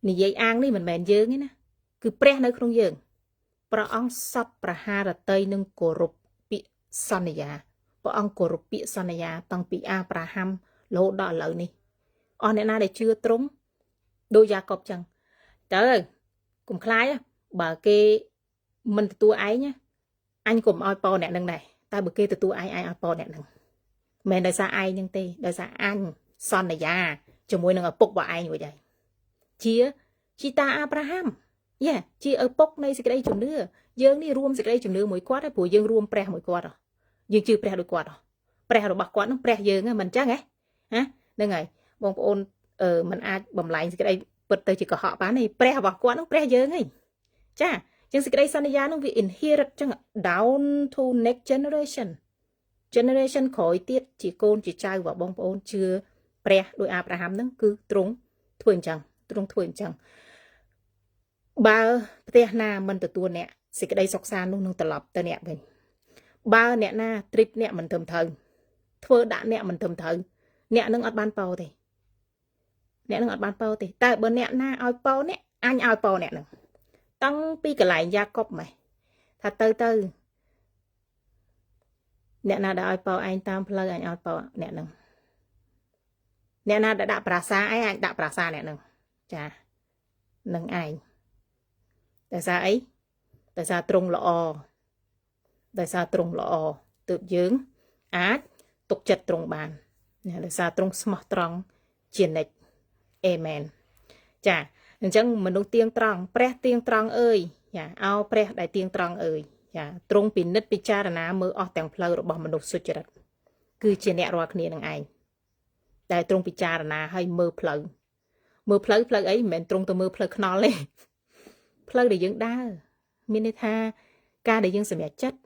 និយាយអាងនេះមិនមែនយើងទេណា គឺព្រះនៅក្នុងយើងព្រះអង្គសពប្រហារតីនឹងគោរពពាក្យសន្យាព្រះអង្គគោរពពាក្យសន្យាតាំងពីអាប់រ៉ាហាំរហូតដល់ឥឡូវនេះអស់អ្នកណាដែលជឿទ្រង់ដូចយ៉ាកុបចឹងតើកុំខ្លាចបើគេមិនទទួលឯងអញកុំឲ្យប៉អ្នកនឹងដែរតែបើគេទទួលឯងឲ្យប៉អ្នកនឹងមិនដោយសារឯងនឹងទេដោយសារអញសន្យាជាមួយនឹងឪពុករបស់ឯងរួចហើយជាតាអាប់រ៉ាហាំជាឪពុកនៃសេចក្តីជំនឿយើងនេះរួមសេចក្តីជំនឿមួយគាត់ហើយព្រោះយើងរួមព្រះមួយគាត់យើងជឿព្រះដូចគាត់ព្រះរបស់គាត់នឹងព្រះយើងមិនអញ្ចឹងហ៎ហ្នឹងហើយបងប្អូនมันអាចបំលែងសេចក្តីពិតទៅជាកុហកបានទេព្រះរបស់គាត់នឹងព្រះយើងហីចាចឹងសេចក្តីសន្យានឹងវា inherit ចឹង down to next generation ក្រោយទៀតជាកូនជាចៅរបស់បងប្អូនជឿព្រះដោយអាប់រ៉ាហាំហ្នឹងគឺទ្រង់ធ្វើអញ្ចឹងបើផ្ទះណាមិនទទួលអ្នកសេចក្តីសុខសាន្តនោះនឹងត្រឡប់ទៅអ្នកវិញបើអ្នកណាទ្រីបអ្នកមិនត្រឹមត្រូវធ្វើដាក់អ្នកមិនត្រឹមត្រូវអ្នកនឹងអត់បានពោទេតែបើអ្នកណាឲ្យពោអ្នកអញឲ្យពោអ្នកនឹងតាំងពីកន្លែងយ៉ាកុបម៉េះថាទៅអ្នកណាដែលឲ្យពោឯងតាមផ្លូវអញឲ្យពោអ្នកនឹងអ្នកណាដែលដាក់ប្រាសាឯងអញដាក់ប្រាសាអ្នកនឹងចានឹងឯងដោយសារអីដោយសារទ្រង់ល្អទើបយើងអាចទុកចិត្តទ្រង់បានដោយសារទ្រង់ស្មោះត្រង់ជានិច្ចអេមែនចាអញ្ចឹងមនុស្សទៀងត្រង់ព្រះទៀងត្រង់អើយចាអោព្រះដែលទៀងត្រង់អើយចាទ្រង់ពិនិត្យពិចារណាមើលអស់ទាំងផ្លូវរបស់មនុស្សសុចរិតគឺជាអ្នករាល់គ្នានឹងឯងតែទ្រង់ពិចារណាឲ្យមើលផ្លូវអីមិនមែនទ្រង់ទៅមើលផ្លូវខ្នល់ទេផ្លូវដែលយើងដើរមានន័យថាការដែលយើងសម្រេចចិត្ត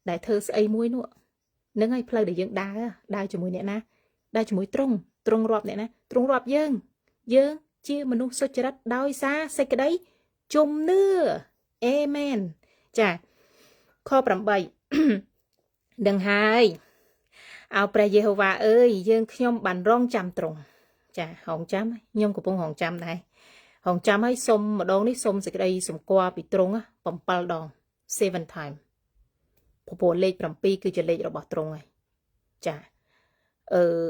ដែលធ្វើស្អីមួយនោះនឹងឲ្យផ្លូវដែលយើងដើរជាមួយអ្នកណាដើរជាមួយទ្រង់រាប់អ្នកណាទ្រង់រាប់យើងជាមនុស្សសុចរិតដោយសារសេចក្តីជំនឿអេមែនចាខ8ដឹងហើយអោព្រះយេហូវ៉ាអើយយើងខ្ញុំបានរងចាំទ្រង់ចារងចាំខ្ញុំកំពុងរងចាំដែររងចាំឲ្យសុំម្ដងនេះសុំសេចក្តីសម្គាល់ពីទ្រង់7ដង7 time ព្រោះលេខ7គឺជាលេខរបស់ទ្រង់ហើយចា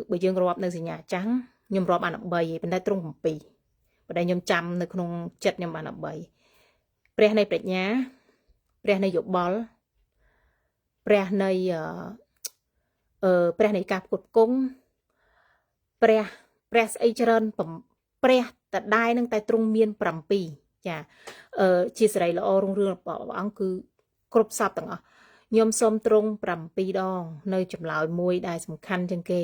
បើយើងរាប់នៅសញ្ញាចាំងខ្ញុំរាប់បាន13ប៉ុន្តែទ្រង់7ប៉ុន្តែខ្ញុំចាំនៅក្នុងចិត្តខ្ញុំបាន13ព្រះនៃប្រាជ្ញាព្រះនៃយោបល់ព្រះនៃព្រះនៃការផ្គត់ផ្គង់ព្រះស្អីច្រើនព្រះតដែរនឹងតែទ្រង់មាន7ចាជាសេរីល្អរុងរឿងរបស់ព្រះអង្គគឺគ្រប់សពទាំងអស់ខ្ញុំសូមទ្រង់7ដងនៅចម្លើយមួយដែលសំខាន់ជាងគេ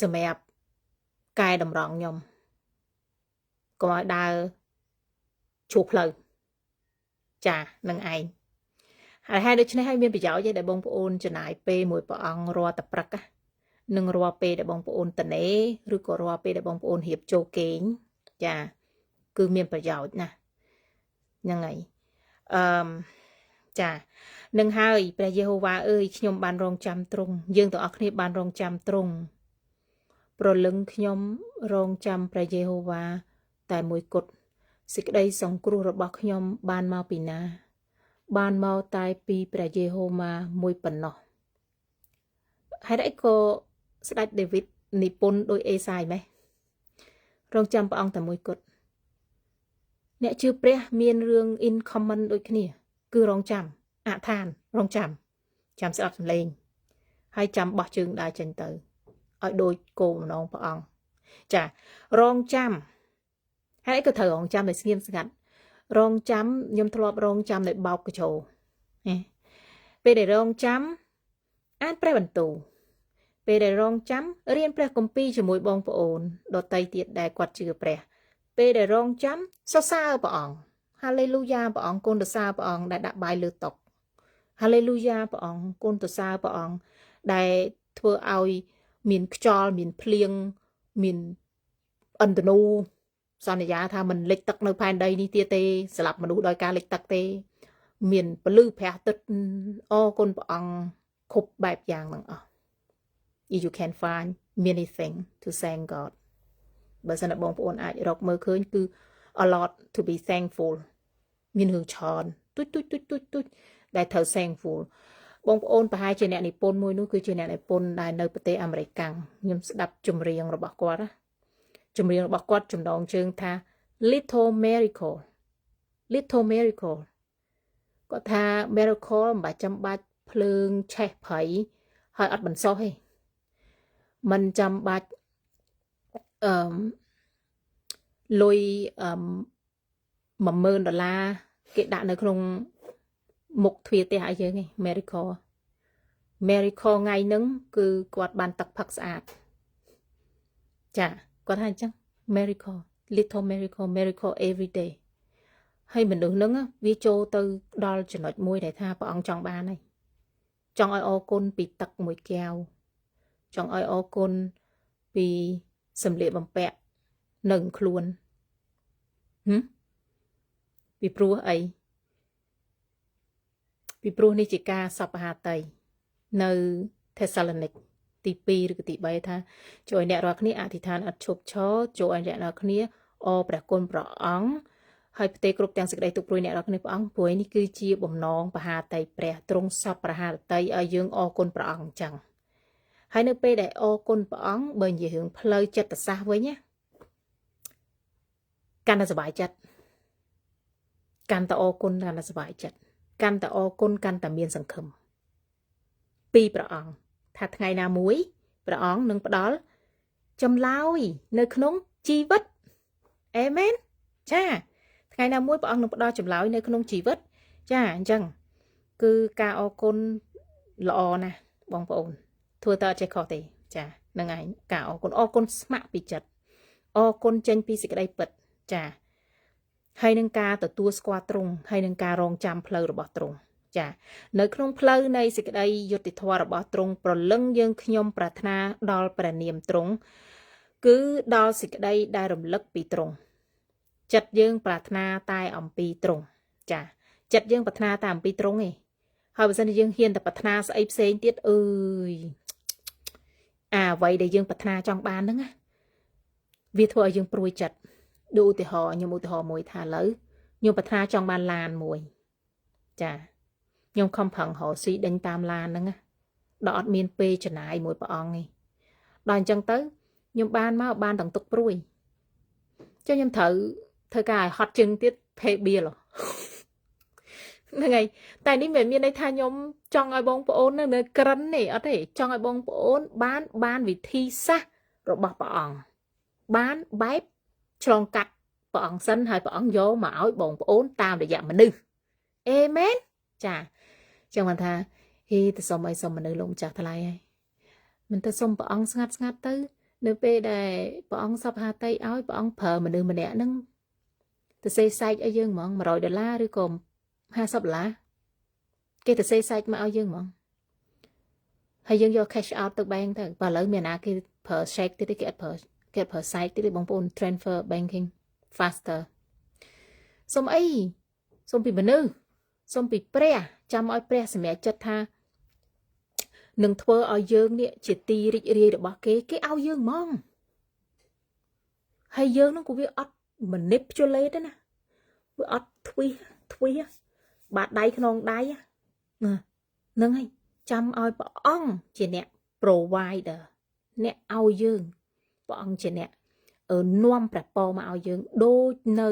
សម្រាប់កែតម្រង់ខ្ញុំកុំឲ្យដើរជួបផ្លូវចានឹងឯងហើយដូច្នេះហើយមានប្រយោជន៍ទេដែលបងប្អូនចំណាយពេលមួយព្រះអង្គរាល់តែព្រឹកនឹងរាល់ពេលដែលបងប្អូនតនេឬក៏រាល់ពេលដែលបងប្អូនរៀបចូលគេងចាគឺមានប្រយោជន៍ណាស់ហ្នឹងហើយចានឹងហើយព្រះយេហូវ៉ាអើយខ្ញុំបានរងចាំទ្រង់យើងទាំងអស់គ្នាបានរងចាំទ្រង់ប្រលឹងខ្ញុំរងចាំព្រះយេហូវ៉ាតែមួយគត់សេចក្តីសង្គ្រោះរបស់ខ្ញុំបានមកពីណាបានមកតែពីព្រះយេហូវ៉ាមួយប៉ុណ្ណោះហេតុអីក៏ស្ដេចដាវីតនិពន្ធដោយអេសាយម៉េះរងចាំព្រះអង្គតែមួយគត់អ្នកជឿព្រះមានរឿង in common ដូចគ្នាគឺរងចាំអឋានរងចាំស្ដាប់សំឡេងហើយចាំបោះជើងដើរចេញទៅឲ្យដូចគោម្ដងព្រះអង្គចារងចាំហើយអីក៏ត្រូវរងចាំដោយស្ងៀមស្ងាត់រងចាំខ្ញុំធ្លាប់រងចាំដោយបោកកញ្ចោពេលដែលរងចាំអានព្រះបន្ទូលពេលដែលរងចាំរៀនព្រះគម្ពីរជាមួយបងប្អូនដតីទៀតដែលគាត់ជឿព្រះពេលដែលរងចាំសរសើរព្រះអង្គហាឡេលូយ៉ាព្រះអង្គគុណទៅសើព្រះអង្គដែលដាក់បាយលើតុហាឡេលូយ៉ាព្រះអង្គគុណទៅសើព្រះអង្គដែលធ្វើឲ្យមានខ្យល់មានភ្លៀងមានអន្តនូសន្យាថាមិនលិចទឹកនៅផែនដីនេះទៀតទេស្លាប់មនុស្សដោយការលិចទឹកទេមានពលឺព្រះអាទិត្យអរគុណព្រះអង្គគ្រប់បែបយ៉ាងទាំងអស់ You can find many things to thank God បើសិនតែបងប្អូនអាចរកមើលឃើញគឺ a lot to be thankful មានរឿងច្រើនទុយដែលត្រូវ thankful បងប្អូនប្រហែលជាអ្នកនិពន្ធមួយនោះគឺជាអ្នកនិពន្ធដែលនៅប្រទេសអាមេរិកខ្ញុំស្ដាប់ចម្រៀងរបស់គាត់ណាចម្រៀងរបស់គាត់ចំណងជើងថា little miracle គាត់ថា miracle មិនបាច់ចាំបាច់ភ្លើងឆេះព្រៃហើយអត់បន្សោះទេมันចាំបាច់លុយ$10,000គេដាក់នៅក្នុងមុខទ្វារផ្ទះឲ្យយើងឯង miracle ថ្ងៃហ្នឹងគឺគាត់បានទឹកផឹកស្អាតចាគាត់ថាអញ្ចឹង miracle little miracle every day ហើយមនុស្សហ្នឹងវាចូលទៅដល់ចំណុចមួយដែលថាព្រះអង្គចង់បានហើយចង់ឲ្យអរគុណពីទឹកមួយកែវចង់ឲ្យអរគុណពីសម្លៀកបំពាក់នៅខ្លួនពីព្រោះអីពីព្រោះនេះជាការសពហាតីនៅថេសាឡូនីកទី2ឬក៏ទី3ថាជួយអ្នករាល់គ្នាអធិដ្ឋានអត់ឈប់ឈរជួយឲ្យអ្នករាល់គ្នាអរព្រះគុណព្រះអង្គហើយផ្ទេរគ្រប់ទាំងសេចក្តីទុក្ខព្រួយអ្នករាល់គ្នាព្រះអង្គព្រួយនេះគឺជាបំណងបហាតីព្រះទ្រង់សពប្រហាតីឲ្យយើងអរគុណព្រះអង្គអញ្ចឹងហើយនៅពេលដែលអរគុណព្រះអង្គបើនិយាយរឿងផ្លូវចិត្តសាស្ត្រវិញណាកាន់តែសប្បាយចិត្តកាន់តែអរគុណកាន់តែសប្បាយចិត្តកាន់តែអរគុណកាន់តែមានសង្ឃឹមពីព្រះអង្គថាថ្ងៃណាមួយព្រះអង្គនឹងផ្ដល់ចម្លើយនៅក្នុងជីវិតអេមែនចាថ្ងៃណាមួយព្រះអង្គនឹងផ្ដល់ចម្លើយនៅក្នុងជីវិតចាអញ្ចឹងគឺការអរគុណល្អណាស់បងប្អូនធ្វើតើអត់ចេះខុសទេចាហ្នឹងឯងការអរគុណស្ម័គ្រពីចិត្តអរគុណចេញពីសេចក្តីពិតចាហើយនឹងការទទួលស្គាល់ទ្រង់ហើយនឹងការរងចាំផ្លូវរបស់ទ្រង់ចានៅក្នុងផ្លូវនៃសេចក្តីយុត្តិធម៌របស់ទ្រង់ប្រលឹងយើងខ្ញុំប្រាថ្នាដល់ព្រះនាមទ្រង់គឺដល់សេចក្តីដែលរំលឹកពីទ្រង់ចិត្តយើងប្រាថ្នាតែអំពីទ្រង់ចាចិត្តយើងប្រាថ្នាតែអំពីទ្រង់ឯងហើយបើសិនជាយើងហ៊ានតែប្រាថ្នាស្អីផ្សេងទៀតអើយអ្វីដែលយើងប្រាថ្នាចង់បានហ្នឹងណាវាធ្វើឲ្យយើងព្រួយចិត្តដូចឧទាហរណ៍ខ្ញុំឧទាហរណ៍មួយថាឥឡូវខ្ញុំប្រាថ្នាចង់បានឡានមួយចាខ្ញុំខំប្រឹងរកស៊ីដេញតាមឡានហ្នឹងណាដល់អត់មានពេលចំណាយមួយព្រះអង្គទេដល់អញ្ចឹងទៅខ្ញុំបានមកបានទាំងទុកព្រួយចុះខ្ញុំត្រូវធ្វើការឲ្យហត់ជើងទៀត pay bill ហ្នឹងហើយតែនេះមិនមានន័យថាខ្ញុំចង់ឲ្យបងប្អូននៅក្រិនទេអត់ទេចង់ឲ្យបងប្អូនបានវិធីសាស្ត្ររបស់ព្រះអង្គបានបែបឆ្លងកាត់ព្រះអង្គសិនហើយព្រះអង្គយកមកឲ្យបងប្អូនតាមរយៈមនុស្សអេមែនចាចឹងបានថាហេទៅសុំអីសុំមនុស្សលោកម្ចាស់ថ្លៃហើយមិនទៅសុំព្រះអង្គស្ងាត់ទៅនៅពេលដែលព្រះអង្គសពហាតីឲ្យព្រះអង្គប្រើមនុស្សម្នាក់ហ្នឹងទៅសេសែកឲ្យយើងហ្មង$100ឬក៏$50គេទៅសេសែកមកឲ្យយើងហ្មងហើយយើងយក cash out ទៅ bank ទៅបើឥឡូវមានណាគេប្រើ check ទៀតគេអត់ប្រើគេប្រើ site ទៀតបងប្អូន transfer banking faster សុំអីសុំពីមនុស្សសុំពីព្រះចាំឲ្យព្រះសម្រេចចិត្តថានឹងធ្វើឲ្យយើងនេះជាទីរីករាយរបស់គេឲ្យយើងហ្មងហើយយើងនឹងក៏វាអត់ manipulate ទេណាវាអត់ទ្វីបាតដៃក្នុងដៃហ្នឹងហើយចាំឲ្យព្រះអង្គជាអ្នក provider អ្នកឲ្យយើងព្រះអង្គជាអ្នកនាំព្រះពរមកឲ្យយើងដូចនៅ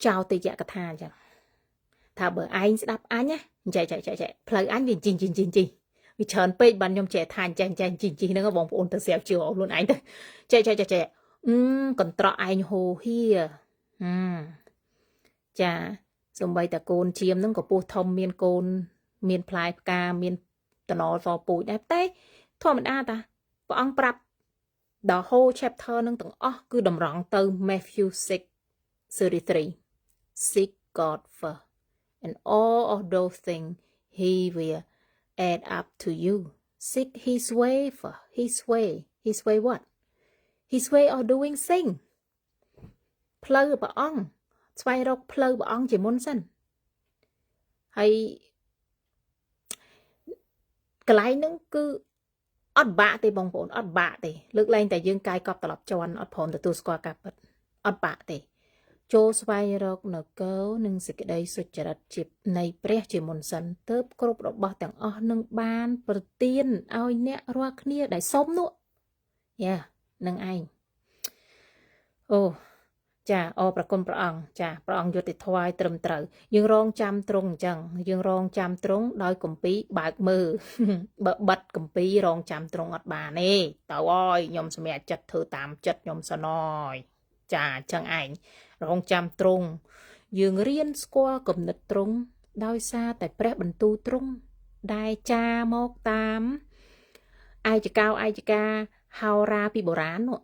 ចោទយកថាអញ្ចឹងថាបើឯងស្ដាប់អញណាចែផ្លូវអញវាជីងវាច្រើនពេកបានខ្ញុំចេះថាចេះជីងហ្នឹងបងប្អូនទៅស្រាប់ជឿខ្លួនឯងទៅចេះកន្ត្រកឯងហូហៀចាសំបីតាកូនជៀមហ្នឹងក៏ពោះធំមានកូនមានផ្លែផ្កាមានតំណសពូជដែរតែធម្មតាតាព្រះអង្គប្រាប់ the whole chapter នឹងទាំងអស់គឺតម្រង់ទៅ Matthew 6:33 seek God first and all of those things he will add up to you seek his way first his way what his way of doing thing ផ្លូវព្រះអង្គស្វែងរកផ្លូវព្រះអង្គជាមុនសិនហើយកន្លែងហ្នឹងគឺ អត់បាក់ទេបងប្អូនអត់បាក់ទេលើកលែងតែយើងកាយកប់ត្រឡប់ជន់អត់ព្រមទទួលស្គាល់ការពិតអត់បាក់ទេចូលស្វែងរកនគរនិងសេចក្តីសុចរិតជានៃព្រះជាមុនសិនទើបគ្រប់របស់ទាំងអស់នឹងបានប្រទានឲ្យអ្នករាល់គ្នាដែលសុំនោះយ៉ានឹងឯងអូចាអរប្រគុណព្រះអង្គចាព្រះអង្គយុត្តិធម៌ឲ្យត្រឹមត្រូវយើងរងចាំត្រង់អញ្ចឹងយើងរងចាំត្រង់ដោយគម្ពីរបើកមើល បើបិទគម្ពីររងចាំត្រង់អត់បានទេទៅអើយខ្ញុំសម្រេចចិត្តធ្វើតាមចិត្តខ្ញុំសិនអើយចាអញ្ចឹងឯងរងចាំត្រង់យើងរៀនស្គាល់គំនិតត្រង់ដោយសារតែព្រះបន្ទូលត្រង់ដែលចាមកតាមឯកកាហោរាពីបុរាណនោះ